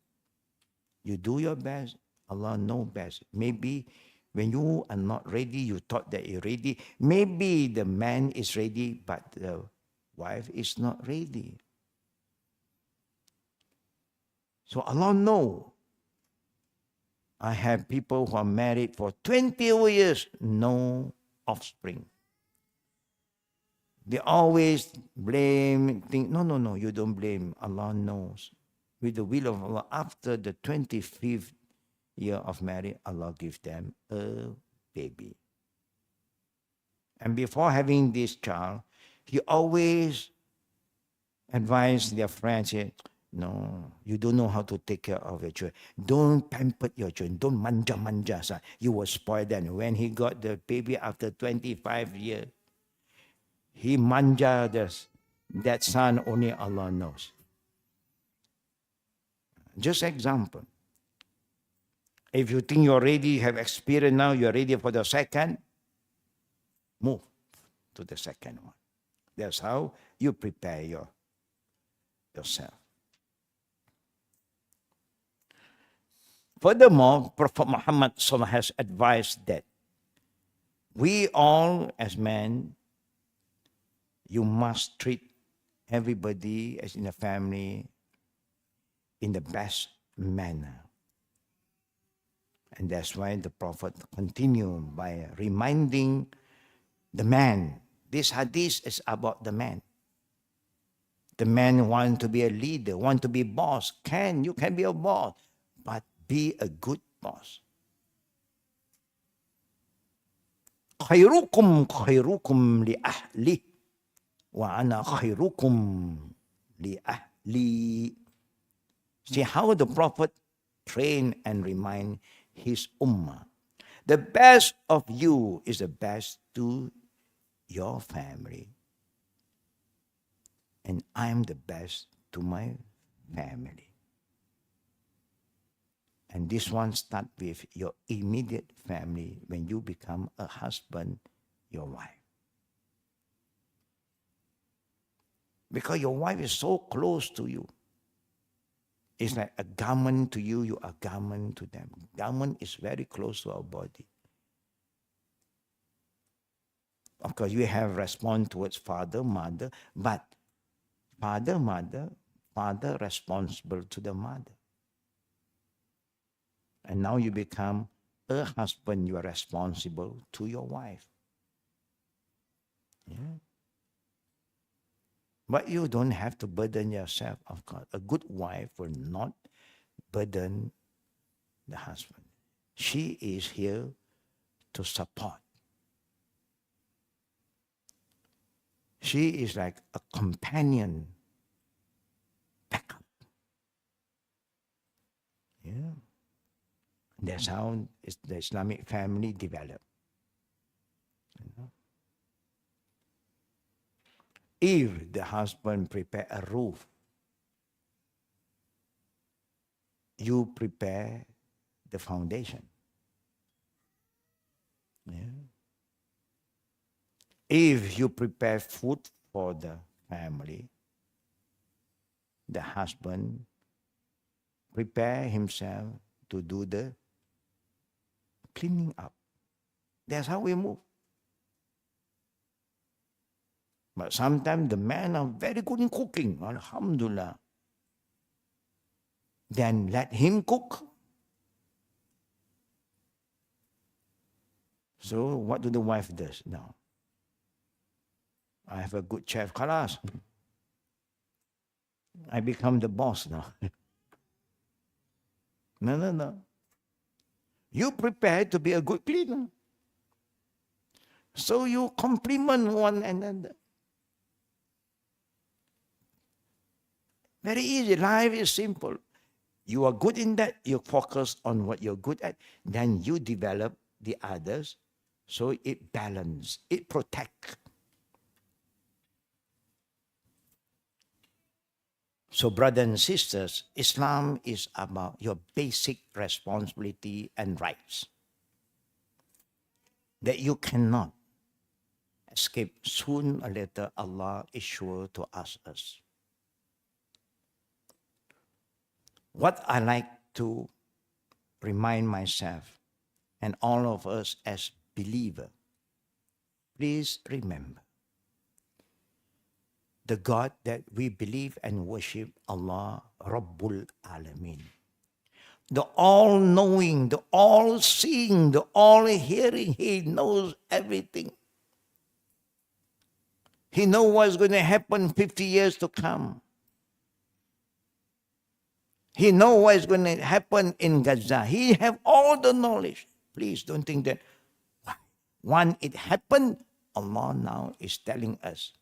You do your best, Allah knows best. Maybe when you are not ready, you thought that you're ready. Maybe the man is ready, but the wife is not ready. So Allah knows. I have people who are married for 20 years, no offspring. They always blame, think, no, you don't blame. Allah knows. With the will of Allah, after the 25th year of marriage, Allah gives them a baby. And before having this child, he always advised their friends, no, you don't know how to take care of your children. Don't pamper your children. Don't manja. Son. You will spoil them. When he got the baby after 25 years, he manja that son, only Allah knows. Just example. If you think you're ready, have experience now, you're ready for the second, move to the second one. That's how you prepare yourself. Furthermore, Prophet Muhammad has advised that we all as men, you must treat everybody as in a family in the best manner. And that's why the Prophet continued by reminding the man. This hadith is about the man. The man want to be a leader, want to be boss. You can be a boss, but be a good boss. خيركم لأهله وأنا خيركم لأهلي. See how the Prophet train and remind his ummah. The best of you is the best to your family. And I'm the best to my family. And this one starts with your immediate family when you become a husband, your wife. Because your wife is so close to you. It's like a garment to you, you are a garment to them. Garment is very close to our body. Of course, you have response towards father, mother, but father, mother, father responsible to the mother. And now you become a husband, you are responsible to your wife. Yeah. But you don't have to burden yourself, of course. A good wife will not burden the husband. She is here to support. She is like a companion backup. Yeah. That's how the Islamic family developed. If the husband prepare a roof, you prepare the foundation. Yeah. If you prepare food for the family, the husband prepare himself to do the cleaning up. That's how we move. But sometimes the men are very good in cooking, alhamdulillah. Then let him cook. So what do the wife does now? I have a good chef, khalas. I become the boss now. No. You prepare to be a good cleaner. So you compliment one another. Very easy. Life is simple. You are good in that. You focus on what you're good at. Then you develop the others. So it balances. It protects. So brothers and sisters, Islam is about your basic responsibility and rights that you cannot escape. Soon or later, Allah is sure to ask us. What I like to remind myself and all of us as believers, please remember, the God that we believe and worship, Allah Rabbul Alameen. The all-knowing, the all-seeing, the all-hearing. He knows everything. He knows what's going to happen 50 years to come. He knows what is going to happen in Gaza. He have all the knowledge. Please don't think that when it happened, Allah now is telling us.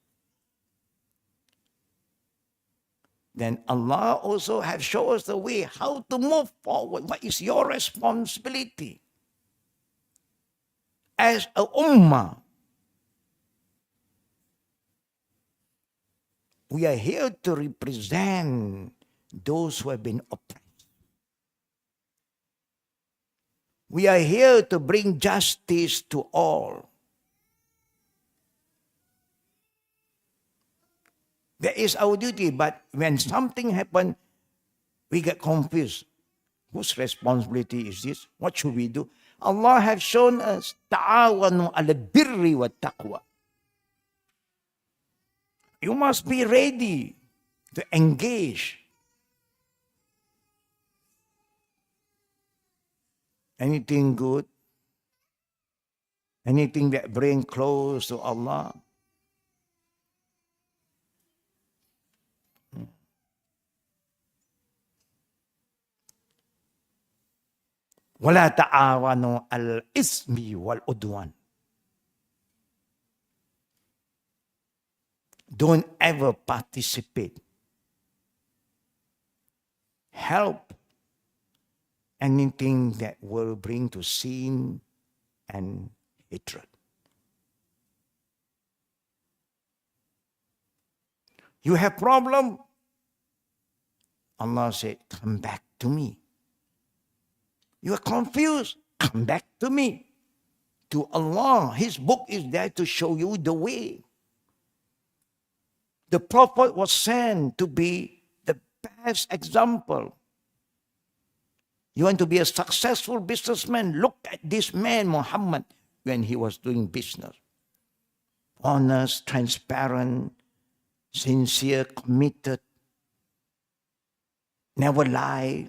Then Allah also has shown us the way how to move forward. What is your responsibility as a ummah? We are here to represent those who have been oppressed. We are here to bring justice to all. That is our duty, but when something happens, we get confused. Whose responsibility is this? What should we do? Allah has shown us, ta'awanu ala birri wa taqwa. You must be ready to engage. Anything good, anything that brings close to Allah, wala ta'awanu al-ismi wal-udwan. Don't ever participate. Help anything that will bring to sin and hatred. You have problem? Allah said, come back to me. You are confused? Come back to me. To Allah. His book is there to show you the way. The Prophet was sent to be the best example. You want to be a successful businessman? Look at this man, Muhammad, when he was doing business. Honest, transparent, sincere, committed, never lie.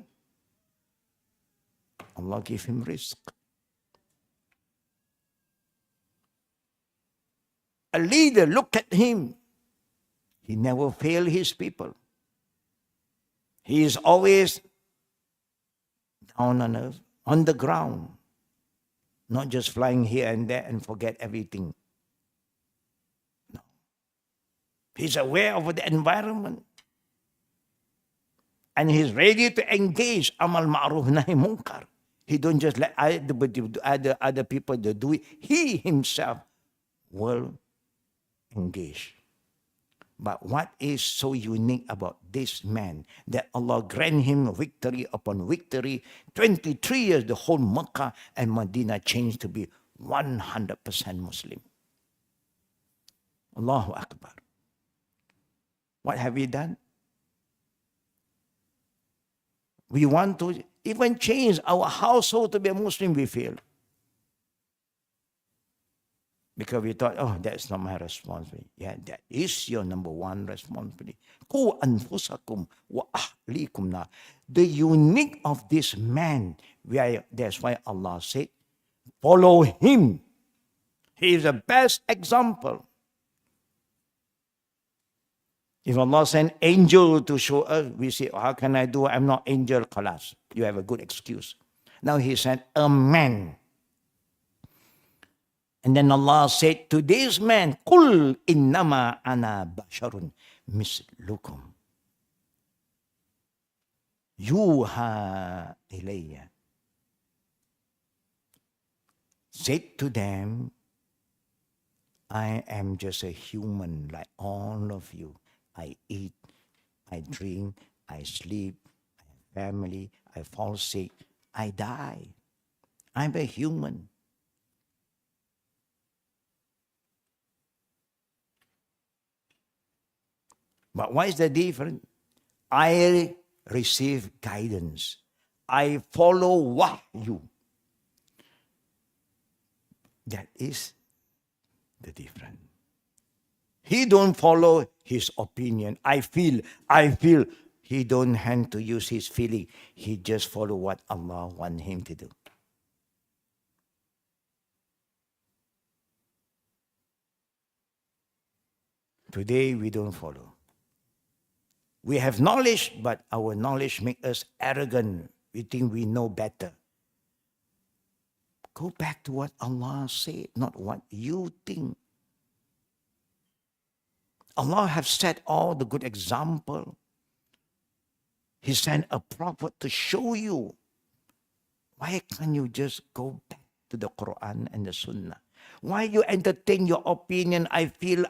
Allah gave him risk. A leader, look at him. He never failed his people. He is always down on earth, on the ground, not just flying here and there and forget everything. No. He's aware of the environment. And he's ready to engage amal ma'ruf nahi munkar. He don't just let other people do it. He himself world engage. But what is so unique about this man that Allah grant him victory upon victory? 23 years, the whole Mecca and Medina changed to be 100% Muslim. Allahu Akbar. What have we done? We want to even change our household to be a Muslim, we fail. Because we thought, oh, that's not my responsibility. Yeah, that is your number one responsibility. Qu anfusakum wa ahlikum nar. The unique of this man, that's why Allah said, follow him. He is the best example. If Allah sent angel to show us, we say, how can I do? I'm not angel, khalas. You have a good excuse. Now he sent a man. And then Allah said to this man, Qul innama ana basharun mislukum. Yuha ilayya. Said to them, I am just a human like all of you. I eat, I drink, I sleep, I have family, I fall sick, I die. I'm a human. But what is the difference? I receive guidance. I follow wahyu. That is the difference. He don't follow his opinion. I feel. He don't have to use his feeling. He just follow what Allah want him to do. Today we don't follow. We have knowledge, but our knowledge makes us arrogant. We think we know better. Go back to what Allah said, not what you think. Allah has set all the good example. He sent a prophet to show you. Why can't you just go back to the Quran and the Sunnah? Why you entertain your opinion? I feel.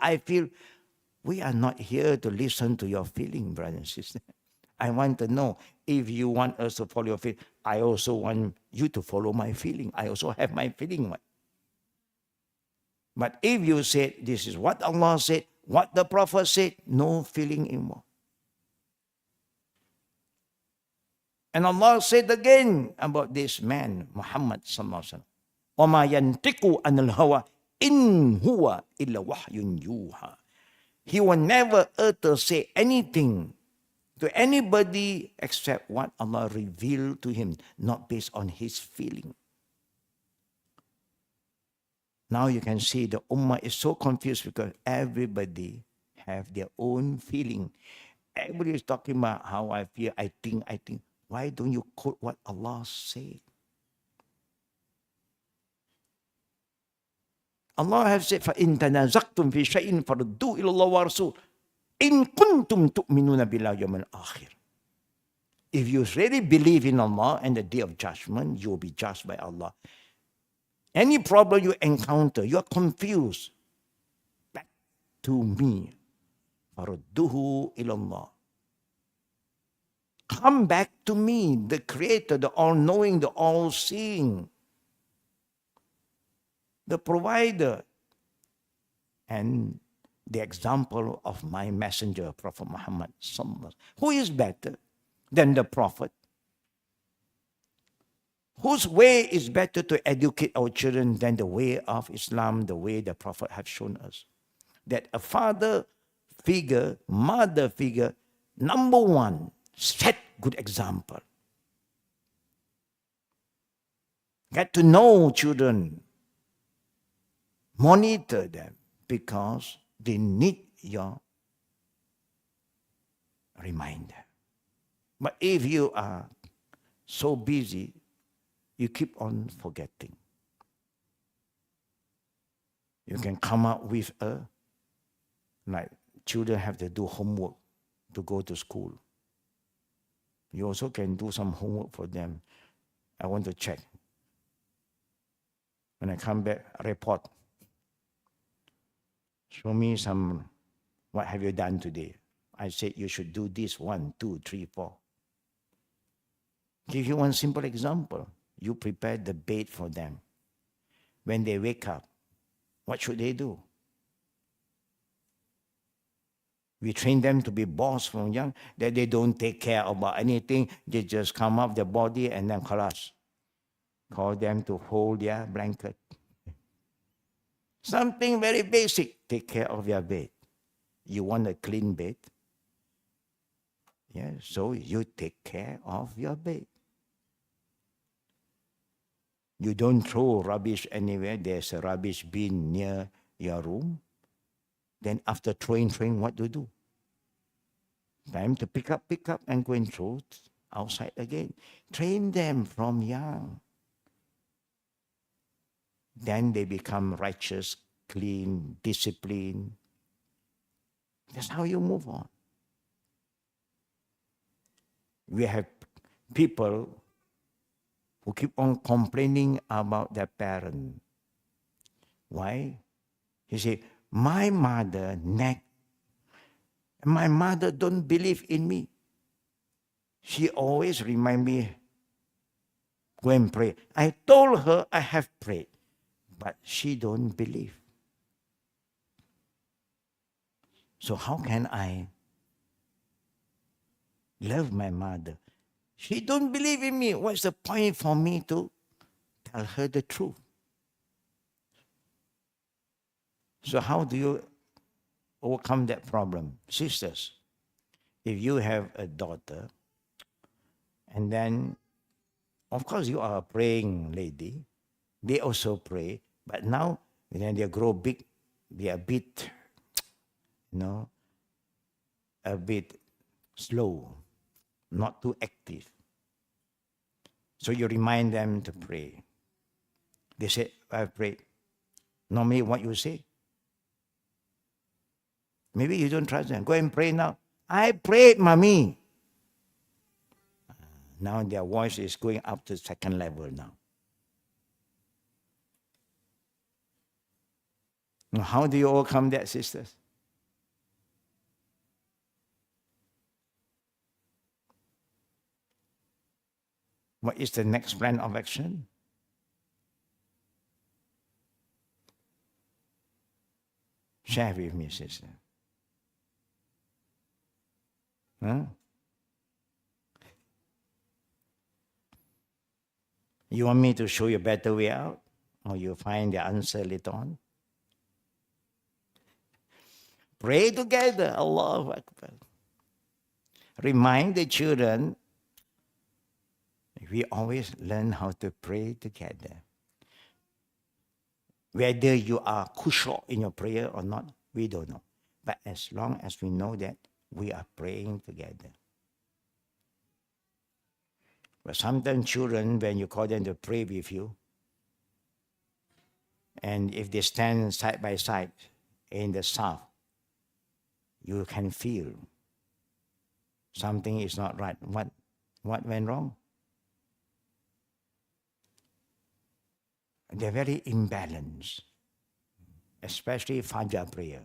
We are not here to listen to your feeling, brothers and sisters. I want to know if you want us to follow your feeling. I also want you to follow my feeling. I also have my feeling. But if you say this is what Allah said, what the Prophet said, no feeling involved. And Allah said again about this man, Muhammad sallallahu alaihi wasallam, وَمَا يَنْتِقُ عَنِ الْهَوَىٰ إِنْ هُوَ إِلَّا وَحْيٌ يُوحَىٰ. He will never utter say anything to anybody except what Allah revealed to him, not based on his feeling. Now you can see the Ummah is so confused because everybody have their own feeling. Everybody is talking about how I feel, I think. Why don't you quote what Allah said? Allah has said, فَإِن تَنَازَقْتُمْ فِي شَيْءٍ فَرُدُّوهُ إِلَى اللَّهِ وَرَسُولِهِ إِن كُنتُمْ تُؤْمِنُونَ بِاللَّهِ وَالْيَوْمِ الْآخِرِ. If you really believe in Allah and the day of judgment, you will be judged by Allah. Any problem you encounter, you are confused, back to me. فَرُدُّوهُ إِلَى اللَّهِ. Come back to me, the Creator, the all-knowing, the all-seeing, the provider, and the example of my messenger, Prophet Muhammad. Who is better than the Prophet? Whose way is better to educate our children than the way of Islam, the way the Prophet has shown us? That a father figure, mother figure, number one, set good example. Get to know children. Monitor them because they need your reminder. But if you are so busy, you keep on forgetting. You can come up with like children have to do homework to go to school. You also can do some homework for them. I want to check. When I come back, report. Show me some, what have you done today? I said you should do this 1, 2, 3, 4. Give you one simple example. You prepare the bed for them. When they wake up, what should they do? We train them to be boss from young, that they don't take care about anything. They just come up their body and then call them to hold their blanket. Something very basic. Take care of your bed. You want a clean bed? Yeah, so you take care of your bed. You don't throw rubbish anywhere. There's a rubbish bin near your room. Then after throwing, what do you do? Time to pick up, and go and throw it outside again. Train them from young. Then they become righteous, clean, disciplined. That's how you move on. We have people who keep on complaining about their parent. Why? He say, my mother don't believe in me. She always remind me, go and pray. I told her I have prayed, but she don't believe. So how can I love my mother? She don't believe in me. What's the point for me to tell her the truth? So how do you overcome that problem? Sisters, if you have a daughter, and then, of course, you are a praying lady, they also pray, but now, when they grow big, they are a bit, a bit slow, not too active. So you remind them to pray. They say, I've prayed. Normally what you say? Maybe you don't trust them. Go and pray now. I prayed, mommy. Now their voice is going up to second level now. Now, how do you overcome that, sisters? What is the next plan of action? Share with me, sister. Huh? You want me to show you a better way out? Or you find the answer later on? Pray together. Allahu Akbar. Remind the children, we always learn how to pray together. Whether you are khushu' in your prayer or not, we don't know. But as long as we know that we are praying together. But sometimes children, when you call them to pray with you, and if they stand side by side in the south, you can feel something is not right. What went wrong? They're very imbalanced, especially Fajr prayer.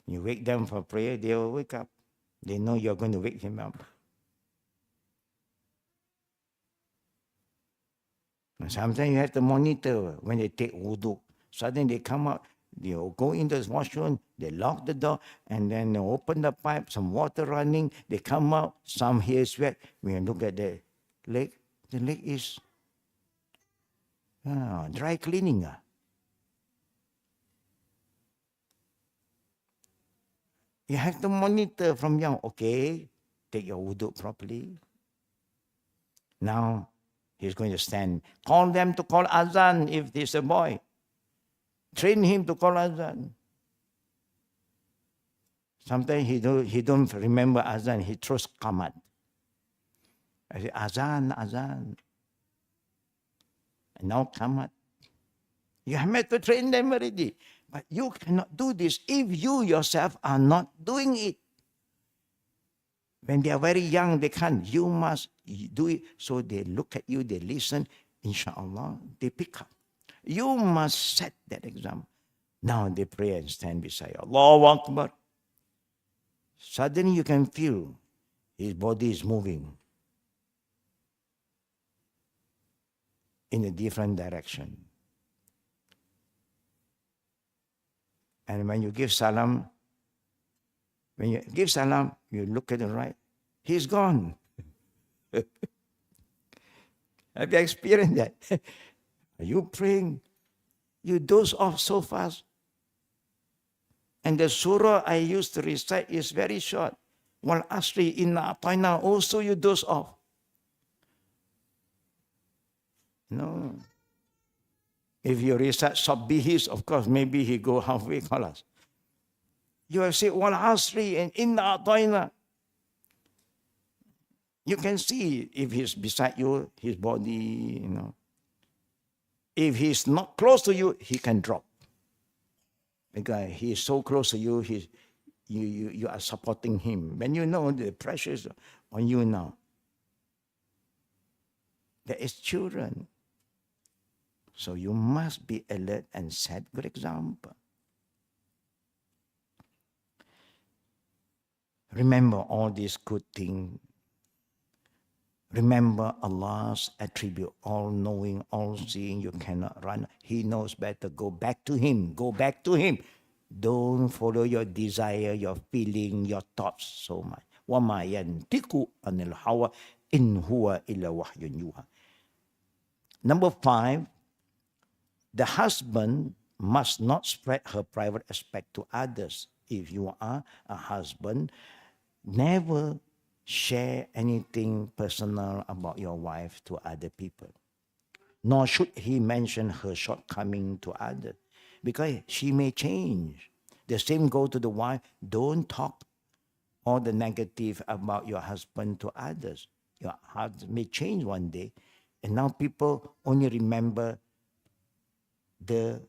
You wake them for prayer, they will wake up. They know you're going to wake him up. And sometimes you have to monitor when they take wudu. Suddenly they come out, they'll go into the washroom, they lock the door, and then they open the pipe, some water running, they come out, some hair is wet. When you look at the leg is dry cleaning. You have to monitor from young. Okay, take your wudu properly. Now, he's going to stand. Call them to call azan if there's a boy. Train him to call azan. Sometimes he don't remember azan. He throws qamat. I say, azan. And now qamat. You have to train them already. But you cannot do this if you yourself are not doing it. When they are very young, they can't. You must do it. So they look at you, they listen. Inshallah, they pick up. You must set that example. Now they pray and stand beside you. Allahu Akbar. Suddenly you can feel his body is moving in a different direction. And when you give salam, you look at the right, he's gone. Have you experienced that? Are you praying? You doze off so fast. And the surah I used to recite is very short. Wal asri inna a'tayna, also you doze off. No. If you recite sabbihis, of course, maybe he go halfway, khalas. You have said wal asri and inna a'tayna. You can see if he's beside you, his body, If he's not close to you, he can drop. Because he is so close to you, you are supporting him. When you know the pressure is on you now. There is children. So you must be alert and set good example. Remember all these good things. Remember Allah's attribute, all-knowing, all-seeing. You cannot run. He knows better. Go back to Him. Go back to Him. Don't follow your desire, your feeling, your thoughts so much. وَمَا يَنْتِقُ عَنِ الْهَوَىٰ إِنْ هُوَ إِلَّا وَحْيٌ يُوحَىٰ. Number 5, the husband must not spread her private aspect to others. If you are a husband, never share anything personal about your wife to other people. Nor should he mention her shortcoming to others, because she may change. The same goes to the wife. Don't talk all the negative about your husband to others. Your husband may change one day, and now people only remember the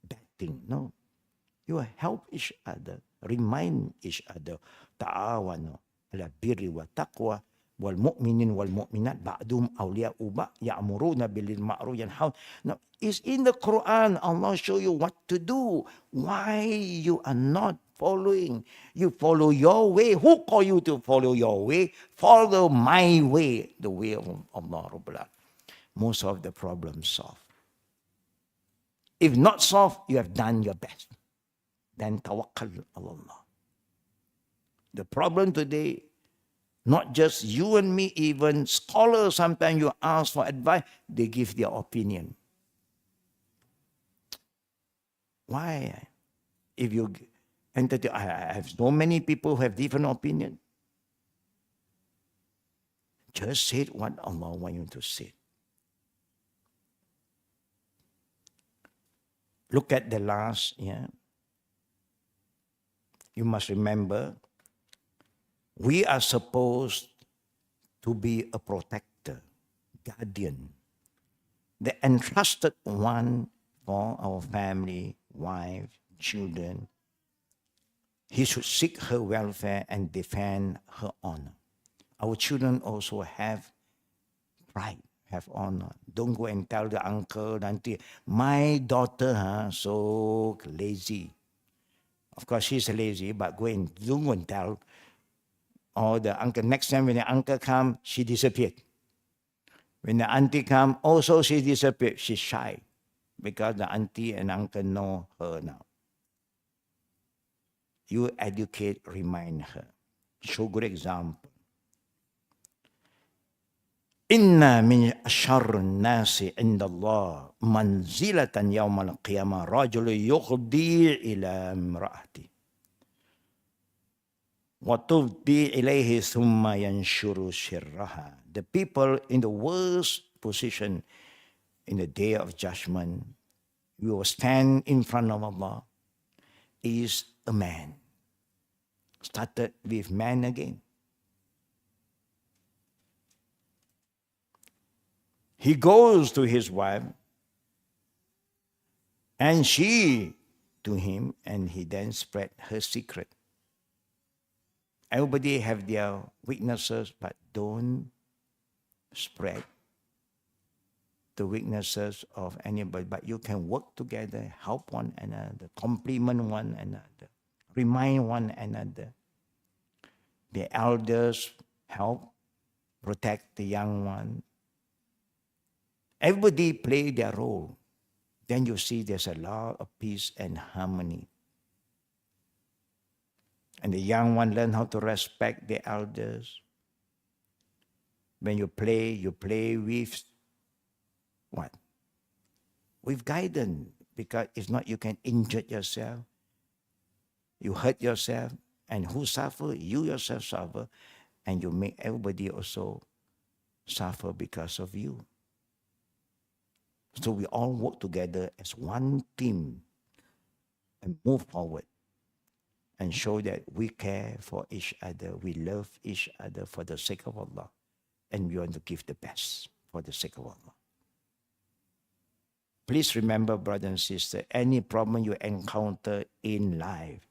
bad thing. No. You help each other, remind each other. Ta'awanu ala birri wa taqwa wal mu'minin wal mu'minat ba'dum awliya'u ba' ya'muruna bil ma'ruf yanhaun. Now, it's in the Quran. Allah show you what to do. Why you are not following? You follow your way. Who call you to follow your way? Follow my way, the way of Allah Rabbul Alamin. Most of the problems solved. If not solved, you have done your best. Then tawakkal Allah. The problem today, not just you and me, even scholars, sometimes you ask for advice, they give their opinion. Why? If you enter, I have so many people who have different opinion. Just say what Allah wants you to say. Look at the last, You must remember, we are supposed to be a protector, guardian, the entrusted one for our family, wife, children. He should seek her welfare and defend her honor. Our children also have pride, have honor. Don't go and tell the uncle, auntie, my daughter, so lazy. Of course, she's lazy, but don't go and tell. Or the uncle, next time when the uncle comes, she disappeared. When the auntie comes, also she disappeared. She's shy because the auntie and uncle know her now. You educate, remind her. Show good example. Inna min ashar nasi inda Allah manzilatan yawm al-qiyamah rajul yukhdi ila imra'ati wa tufdi ilayhi thumma yanshuru shirraha. The people in the worst position in the day of judgment, we will stand in front of Allah, is a man. Started with man again. He goes to his wife, and she to him, and he then spread her secret. Everybody have their weaknesses, but don't spread the weaknesses of anybody, but you can work together, help one another, compliment one another, remind one another. The elders help protect the young one. Everybody play their role. Then you see there's a lot of peace and harmony. And the young one learn how to respect the elders. When you play with what? With guidance. Because if not, you can injure yourself. You hurt yourself. And who suffer? You yourself suffer. And you make everybody also suffer because of you. So we all work together as one team and move forward and show that we care for each other. We love each other for the sake of Allah. And we want to give the best for the sake of Allah. Please remember, brother and sister, any problem you encounter in life,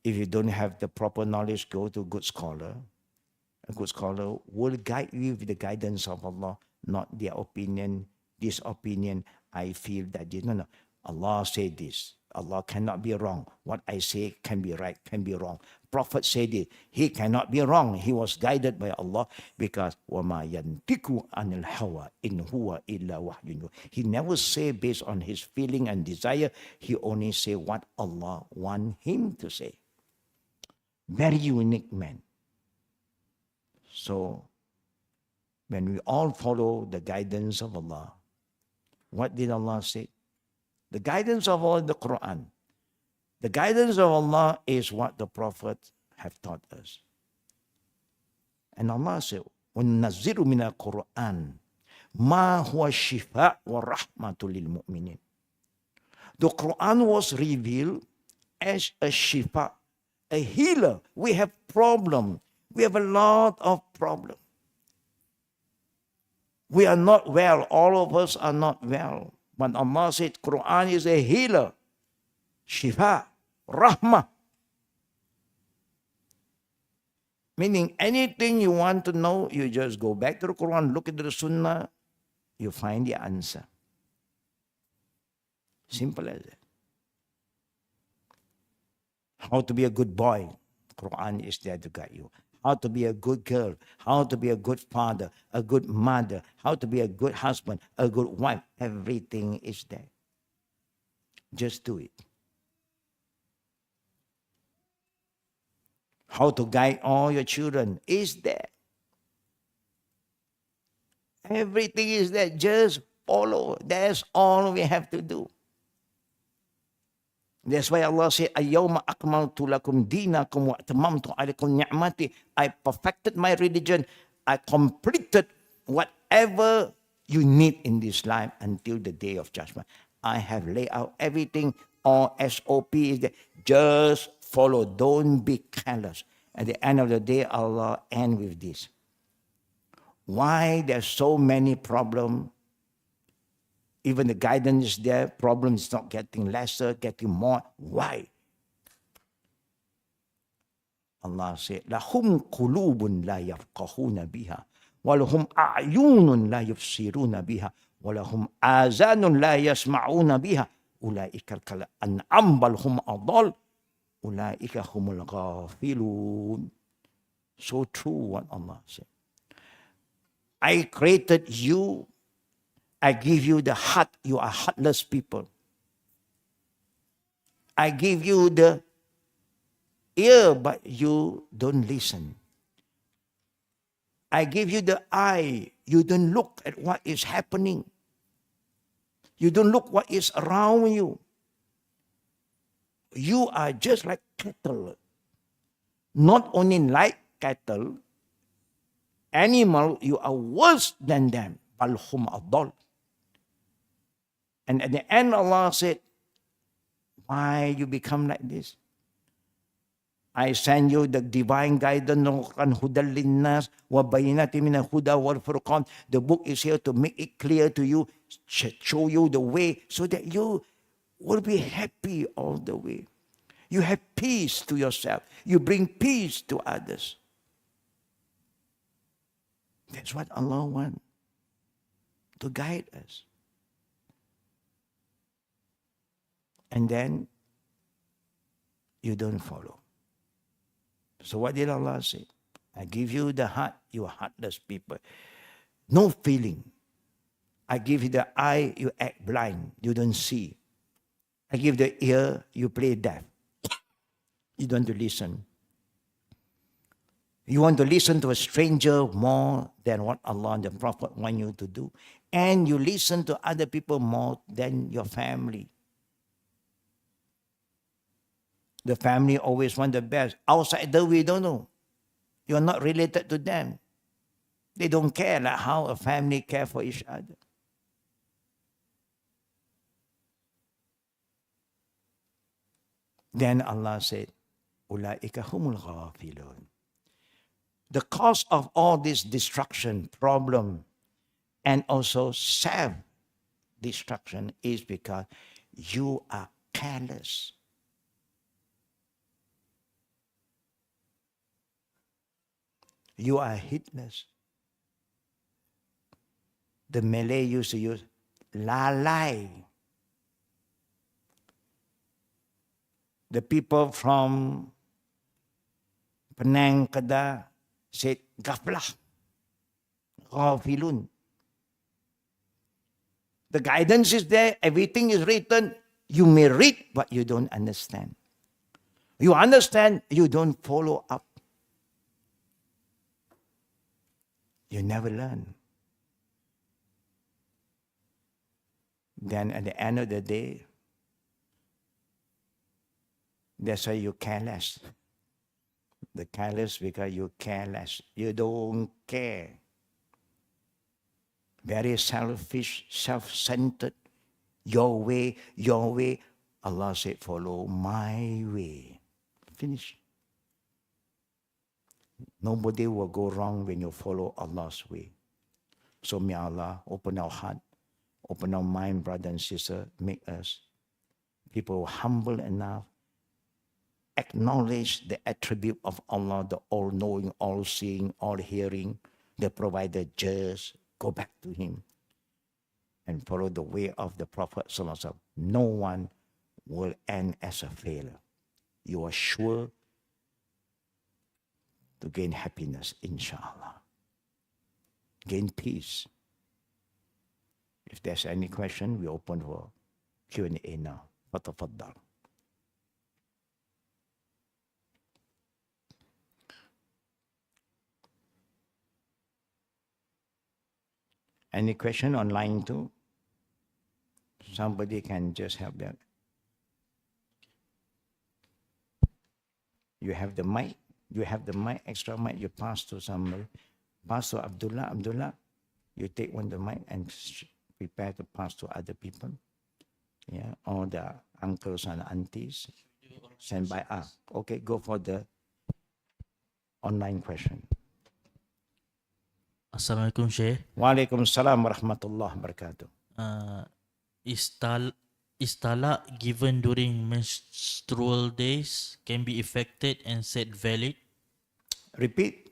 if you don't have the proper knowledge, go to a good scholar. A good scholar will guide you with the guidance of Allah, not their opinion. This opinion, I feel that this. No. Allah said this. Allah cannot be wrong. What I say can be right, can be wrong. Prophet said it. He cannot be wrong. He was guided by Allah because وَمَا يَنْتِكُ عَنِ الْهَوَىٰ إِنْ هُوَ إِلَّا وَحْيٌ. He never say based on his feeling and desire. He only say what Allah want him to say. Very unique man. So, when we all follow the guidance of Allah, what did Allah say? The guidance of Allah in the Quran. The guidance of Allah is what the Prophet have taught us. And Allah said, وَنَنَزِّلُ مِنَ الْقُرْآنِ مَا هُوَ الشِّفَاءُ وَالرَّحْمَةُ لِلْمُؤْمِنِينَ. The Quran was revealed as a shifa, a healer. We have problem. We have a lot of problem. We are not well. All of us are not well. But Allah said Quran is a healer. Shifa, rahmah. Meaning anything you want to know, you just go back to the Quran, look at the Sunnah, you find the answer. Simple as that. How to be a good boy, Quran is there to guide you. How to be a good girl, how to be a good father, a good mother, how to be a good husband, a good wife. Everything is there. Just do it. How to guide all your children is there. Everything is there. Just follow. That's all we have to do. That's why Allah said, "Al-yawma akmaltu lakum dinakum wa atamamtu alaykum ni'mati." I perfected my religion. I completed whatever you need in this life until the day of judgment. I have laid out everything. All SOP is there. Just follow. Don't be careless. At the end of the day, Allah ends with this. Why there's so many problems? Even the guidance is there, problem is not getting lesser, getting more. Why? Allah said, "Lahum qulubun la yafqahuna biha, wa lahum a'yunun la yubsiruna biha, wa lahum azanun la yasma'una biha, ulaika kal an'am bal hum adall, ulaika humul ghafilun." So true what Allah said. I created you. I give you the heart. You are heartless people. I give you the ear, but you don't listen. I give you the eye. You don't look at what is happening. You don't look what is around you. You are just like cattle. Not only like cattle, animal, you are worse than them. Balhum adall. And at the end, Allah said, why you become like this? I send you the divine guidance, hudal linnas wa bayinati min al-huda wal furqan. The book is here to make it clear to you, show you the way, so that you will be happy all the way. You have peace to yourself. You bring peace to others. That's what Allah wants. to guide us. And then you don't follow. So what did Allah say? I give you the heart, you heartless people. No feeling. I give you the eye, you act blind. You don't see. I give the ear, you play deaf. You don't want to listen. You want to listen to a stranger more than what Allah and the Prophet want you to do. And you listen to other people more than your family. The family always want the best. Outsider, we don't know. You're not related to them. They don't care like how a family care for each other. Then Allah said, Ulaika humul ghafilun. The cause of all this destruction, problem, and also self-destruction is because you are careless. You are heedless. The Malay used to use lalai. The people from Penang, Kedah said gaflah, ghafilun. The guidance is there, everything is written. You may read, but you don't understand. You understand, you don't follow up. You never learn. Then at the end of the day, that's why you care less. The careless because you care less. You don't care. Very selfish, self-centered. Your way, your way. Allah said, follow my way. Finish. Nobody will go wrong when you follow Allah's way. So may Allah open our heart, open our mind, brother and sister, make us people humble enough, acknowledge the attribute of Allah, the all-knowing, all-seeing, all-hearing, the provider, just go back to Him and follow the way of the Prophet Sallallahu Alaihi Wasallam. No one will end as a failure. You are sure to gain happiness, inshallah. Gain peace. If there's any question, we open for Q&A now. Fatafaddal. Any question online too? Somebody can just help that. You have the mic. You have the mic, extra mic. You pass to somebody. Pass to Abdullah. Abdullah, you take one the mic and prepare to pass to other people. Yeah, all the uncles and aunties. Send by us. Okay, go for the online question. Assalamualaikum Syekh. Waalaikumsalam warahmatullahi wabarakatuh. Is talak given during menstrual days can be effected and set valid? Repeat.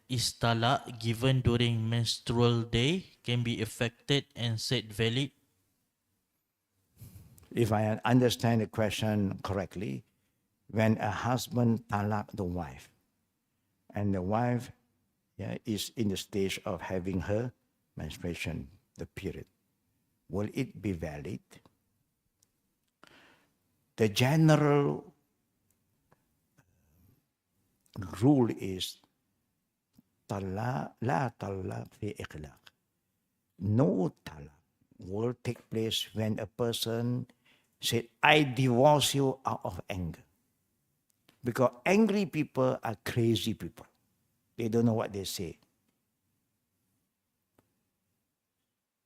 Is talak given during menstrual day can be effected and set valid? If I understand the question correctly, when a husband talak the wife, and the wife is in the stage of having her menstruation, the period, will it be valid? The general rule is la talaq fi iqlaq. No talaq will take place when a person said, I divorce you out of anger. Because angry people are crazy people. They don't know what they say.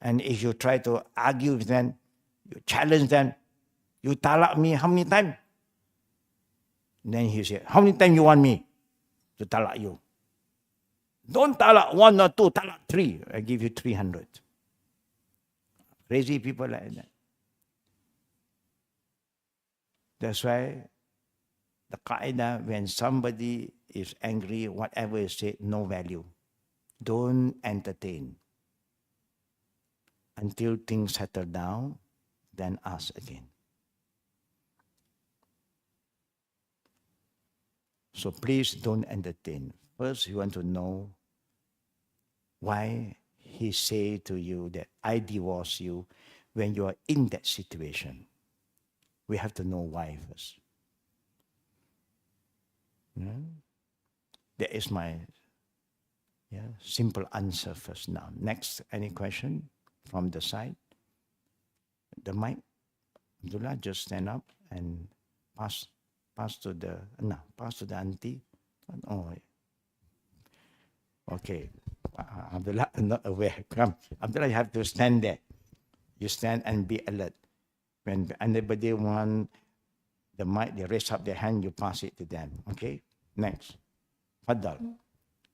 And if you try to argue with them, you challenge them, you talak me how many times? Then he said, how many times you want me to talak you? Don't talak 1 or 2, talak 3. I give you 300. Crazy people like that. That's why the qaida, when somebody is angry, whatever is said, no value. Don't entertain. until things settle down, then ask again. So please don't entertain. First, you want to know why he say to you that I divorce you when you are in that situation. We have to know why first. Yeah? That is my simple answer first now. Next, any question from the side? The mic? Abdullah, just stand up and pass to the auntie. Oh, okay. Abdullah, I'm not aware. Come, Abdullah, you have to stand there. You stand and be alert. When anybody want the mic, they raise up their hand, you pass it to them. Okay? Next. Faddal.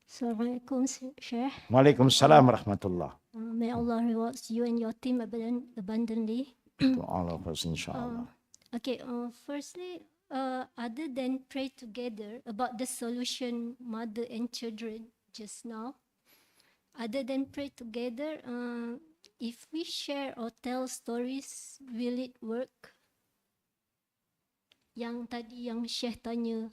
Assalamualaikum, Sheikh. Waalaikumsalam warahmatullah. May Allah rewards you and your team abundantly. To all of us, inshallah. Okay, firstly, other than pray together about the solution, mother and children just now, other than pray together, if we share or tell stories, will it work? Yang tadi yang Sheikh tanya.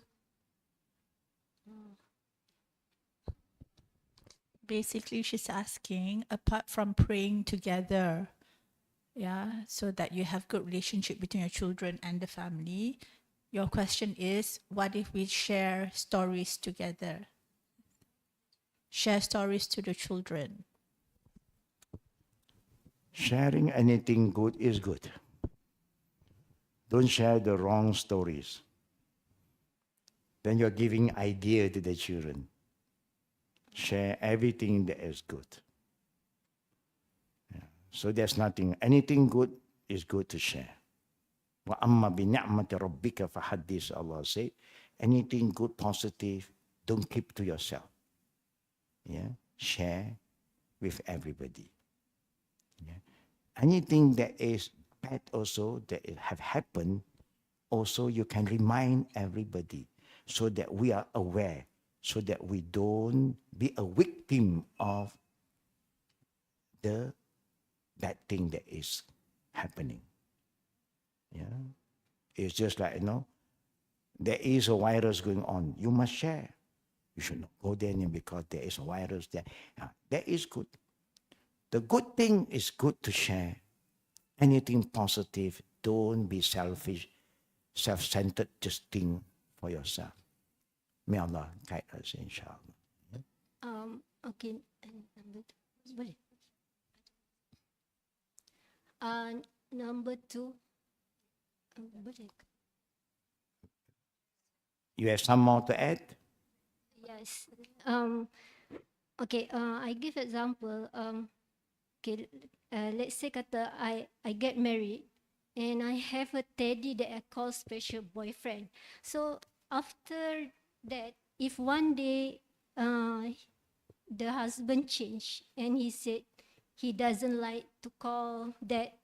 Basically, she's asking, apart from praying together, so that you have good relationship between your children and the family, your question is, what if we share stories together? Share stories to the children. Sharing anything good is good. Don't share the wrong stories. Then you're giving idea to the children. Share everything that is good. Yeah. So there's nothing, anything good is good to share. Wa amma bi ni'mati rabbika fahaddis, Allah say, anything good, positive, don't keep to yourself. Yeah, share with everybody. Yeah. Anything that is bad also that have happened, also you can remind everybody so that we are aware, so that we don't be a victim of the bad thing that is happening. Yeah, it's just like, there is a virus going on. You must share. You should not go there because there is a virus there. That is good. The good thing is good to share. Anything positive, don't be selfish, self-centered, just think for yourself. May Allah guide us, inshallah. Okay, boleh. Number 2, boleh. You have some more to add? Yes. Okay, I give example. Okay, let's say kata I get married and I have a teddy that I call special boyfriend. So after that, if one day the husband changed and he said he doesn't like to call that,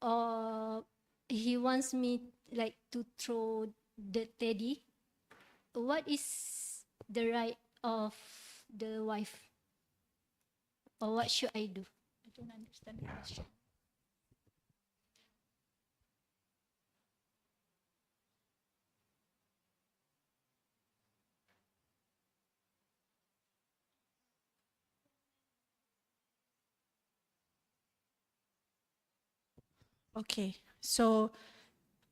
or he wants me like to throw the teddy, what is the right of the wife? Or what should I do? I don't understand the question. Okay, so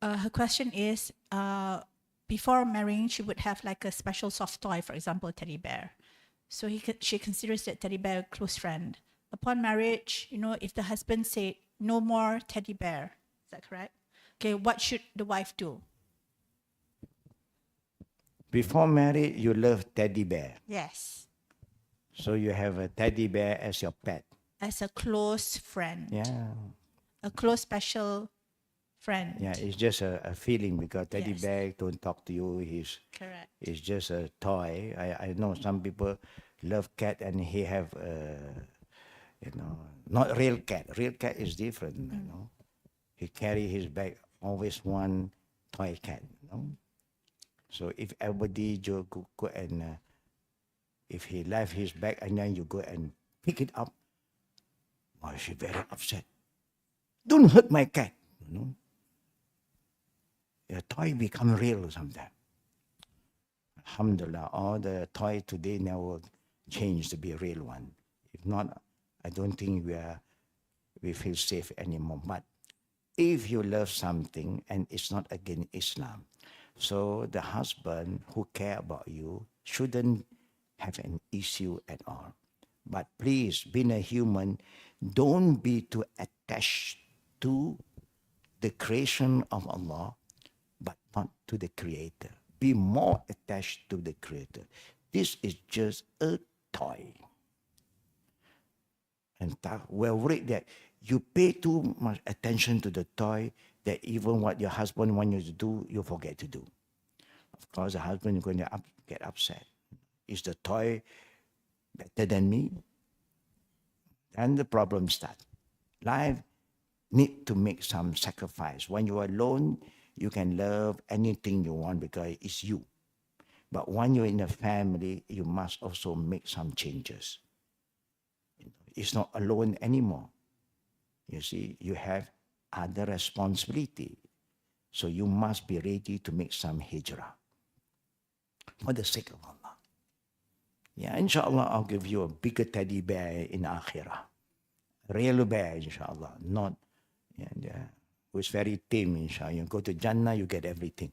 her question is, before marrying, she would have like a special soft toy, for example, a teddy bear. So she considers that teddy bear a close friend. Upon marriage, if the husband said, no more teddy bear, is that correct? Okay, what should the wife do? Before marriage, you love teddy bear. Yes, So you have a teddy bear as your pet. as a close friend. Yeah. A close special friend. Yeah, it's just a feeling because teddy Yes. bear don't talk to you. Correct. It's just a toy. I know some people love cat and he have not real cat. Real cat is different, He carry his bag always one toy cat. So if everybody go and if he left his bag and then you go and pick it up, Oh, she very upset. Don't hurt my cat. You know, the toy become real sometimes. Alhamdulillah, all the toy today never change to be a real one. If not, I don't think we feel safe anymore. But if you love something and it's not against Islam, so the husband who care about you shouldn't have an issue at all. But please, being a human, don't be too attached to the creation of Allah, but not to the Creator. Be more attached to the Creator. This is just a toy. And we're worried that you pay too much attention to the toy that even what your husband wants you to do, you forget to do. Of course, the husband is going to get upset. Is the toy better than me? And the problem starts. Life need to make some sacrifice. When you're alone, you can love anything you want because it's you. But when you're in a family, you must also make some changes. It's not alone anymore. You see, you have other responsibility. So you must be ready to make some hijrah for the sake of Allah. Yeah, inshallah, I'll give you a bigger teddy bear in akhirah. Real bear, inshallah, not who's very tame, inshallah. You go to Jannah, you get everything.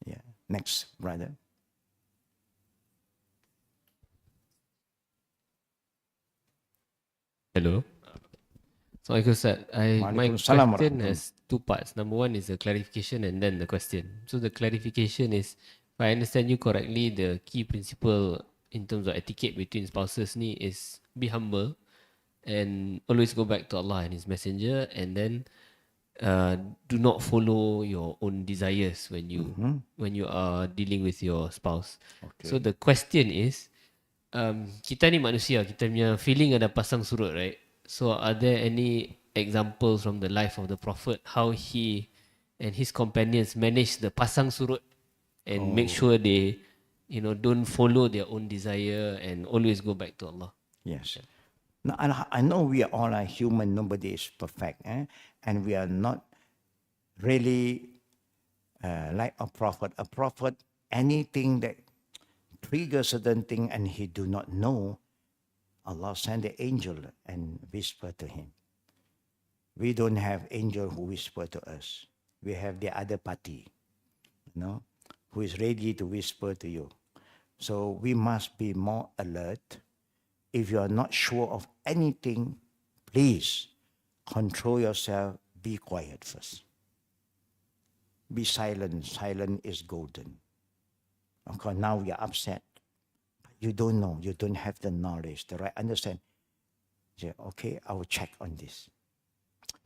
Yeah. Next, brother. Hello. So, Ustaz, my Waalaikumsalam question warahmatullah. has two parts. Number one is a clarification and then the question. So the clarification is, if I understand you correctly, the key principle in terms of etiquette between spouses ni is be humble and always go back to Allah and His Messenger, and then do not follow your own desires when you are dealing with your spouse. Okay. So the question is, kita ni manusia, kita punya feeling ada pasang surut, right? So are there any examples from the life of the Prophet how he and his companions managed the pasang surut and make sure they, don't follow their own desire and always go back to Allah? Yes. Now, I know we are all are human. Nobody is perfect. And we are not really like a prophet. A prophet, anything that triggers certain thing and he do not know, Allah send the angel and whisper to him. We don't have angel who whisper to us. We have the other party, who is ready to whisper to you. So we must be more alert. If you are not sure of anything, please control yourself. Be quiet first. Be silent. Silent is golden. Of course, now we are upset. You don't know. You don't have the knowledge, the right understand. Say, okay, I will check on this.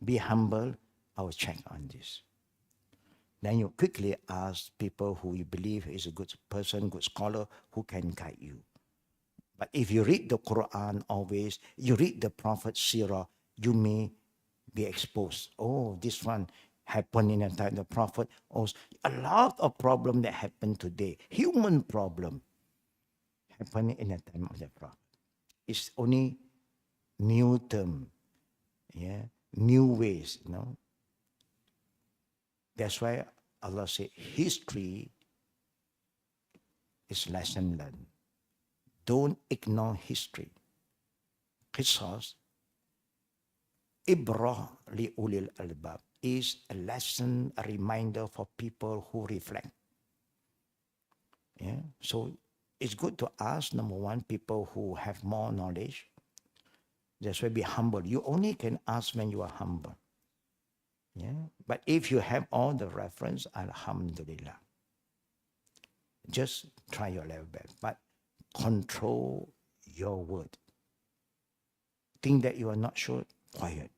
Be humble. I will check on this. Then you quickly ask people who you believe is a good person, good scholar, who can guide you. But if you read the Quran always, you read the Prophet Sirah, you may be exposed. Oh, this one happened in the time of the Prophet. Also, a lot of problem that happen today, human problem, happened in the time of the Prophet. It's only new term, new ways, That's why Allah said history is lesson learned. Don't ignore history. Qisas, Ibrah li ulil albab, is a lesson, a reminder for people who reflect. So it's good to ask, number one, people who have more knowledge. That's why be humble. You only can ask when you are humble. But if you have all the reference, alhamdulillah. Just try your level best. But control your word. Think that you are not sure, quiet.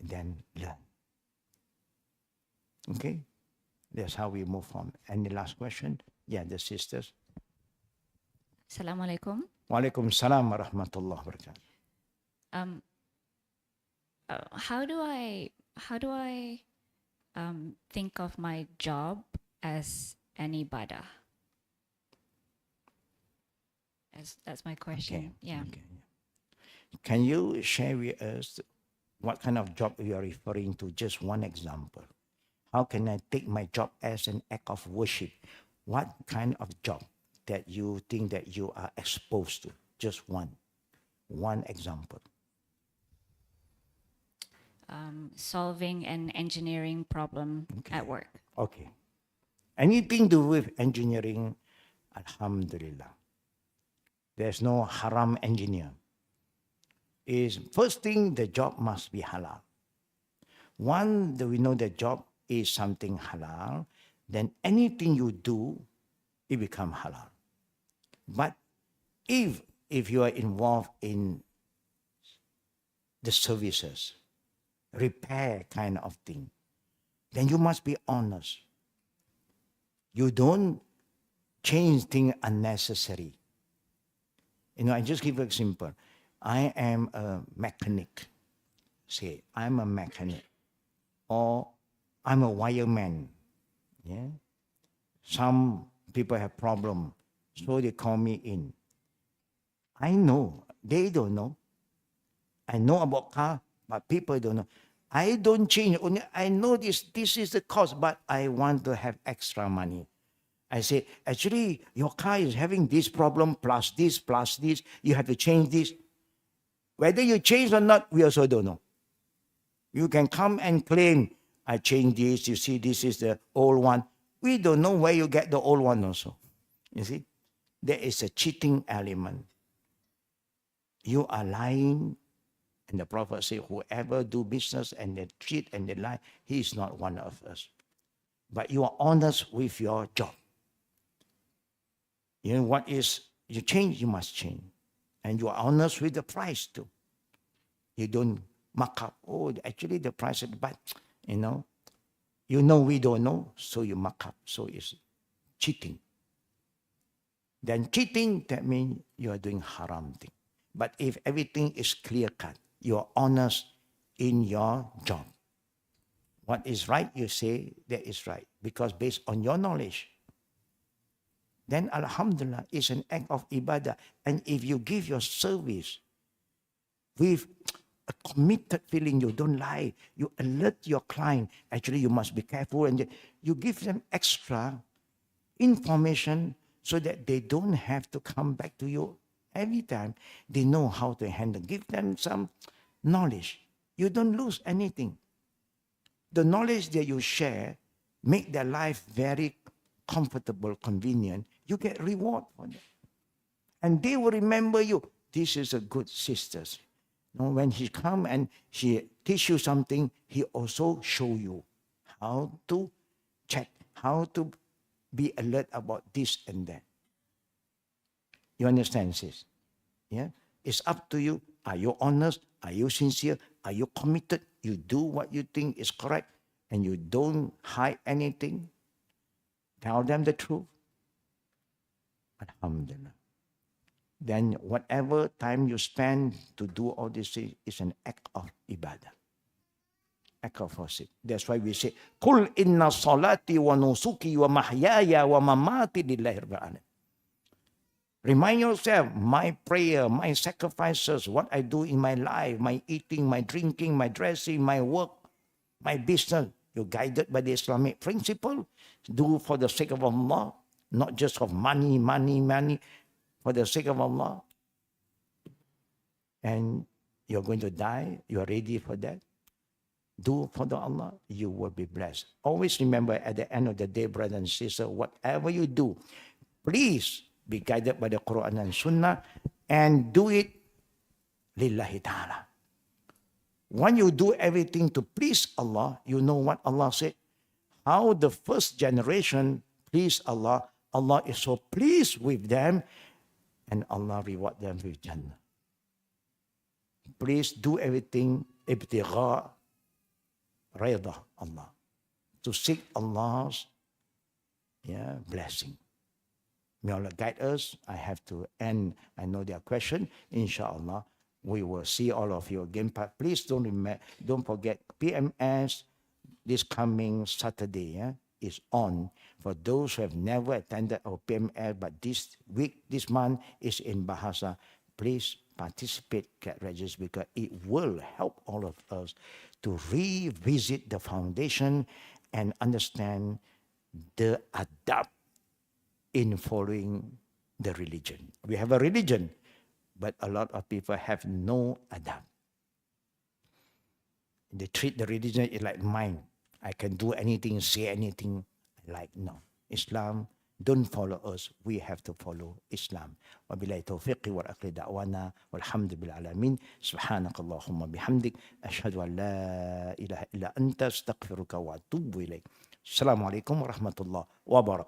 Then learn. Okay? That's how we move on. And the last question? Yeah, the sisters. Assalamualaikum. Waalaikumsalam warahmatullahi wabarakatuh. How do I think of my job as an ibadah? That's my question. Okay. Can you share with us what kind of job you are referring to? Just one example. How can I take my job as an act of worship? What kind of job that you think that you are exposed to? Just one example. Solving an engineering problem at work. Okay. Anything to do with engineering, alhamdulillah. There's no haram engineer. Is first thing, the job must be halal. One, that we know the job is something halal, then anything you do, it become halal. But if you are involved in the services, repair kind of thing, then you must be honest. You don't change things unnecessary. You know, I just give you an example. I am a mechanic. Say, I'm a mechanic. Or I'm a wireman. Yeah. Some people have problem, so they call me in. I know, they don't know. I know about car, but people don't know. I don't change. Only I know this is the cost, but I want to have extra money. I say, actually, your car is having this problem, plus this. You have to change this. Whether you change or not, we also don't know. You can come and claim, I changed this, you see, this is the old one. We don't know where you get the old one also. You see, there is a cheating element. You are lying, and the Prophet said, whoever do business and they cheat and they lie, he is not one of us. But you are honest with your job. You know what is, you change, you must change. And you are honest with the price too. You don't mark up, oh, actually the price, but you know we don't know, so you mark up. So it's cheating. Then cheating, that means you are doing haram thing. But if everything is clear cut, you are honest in your job. What is right, you say that is right, because based on your knowledge. Then alhamdulillah, it's an act of ibadah. And if you give your service with a committed feeling, you don't lie, you alert your client, actually you must be careful, and you give them extra information so that they don't have to come back to you every time. They know how to handle. Give them some knowledge. You don't lose anything. The knowledge that you share make their life very comfortable, convenient. You get reward for that. And they will remember you. This is a good sister. You know, when he come and she teach you something, he also show you how to check, how to be alert about this and that. You understand, sis? Yeah? It's up to you. Are you honest? Are you sincere? Are you committed? You do what you think is correct and you don't hide anything. Tell them the truth. Alhamdulillah. Then whatever time you spend to do all this is an act of ibadah. Act of worship. That's why we say, Qul inna salati wa nusuki wa mahyaya wa mamati lillahi rabbil alamin. Remind yourself, my prayer, my sacrifices, what I do in my life, my eating, my drinking, my dressing, my work, my business, you're guided by the Islamic principle. Do for the sake of Allah, not just of money, for the sake of Allah. And you're going to die, you're ready for that. Do for the Allah, you will be blessed. Always remember at the end of the day, brother and sister, whatever you do, please be guided by the Quran and Sunnah and do it lillahi ta'ala. When you do everything to please Allah, you know what Allah said? How the first generation pleased Allah, Allah is so pleased with them and Allah reward them with Jannah. Please do everything ibtigha rida Allah, to seek Allah's blessing. May Allah guide us. I have to end. I know there are questions. Inshallah, we will see all of you again. But please don't forget PMS this coming Saturday is on. For those who have never attended our PMS, but this week, this month is in Bahasa. please participate, get registered, because it will help all of us to revisit the foundation and understand the adab in following the religion. We have a religion, but a lot of people have no adab. They treat the religion like mine. I can do anything, say anything I like. No. Islam, don't follow us. We have to follow Islam. Wabillahi tawfiqi wal aqli da'wana walhamdulillah alamin. Subhanakallahumma bihamdik. Ashhadu an la ilaha illa anta astaghfiruka wa atubu ilayk. Assalamualaikum warahmatullahi wabarakatuh.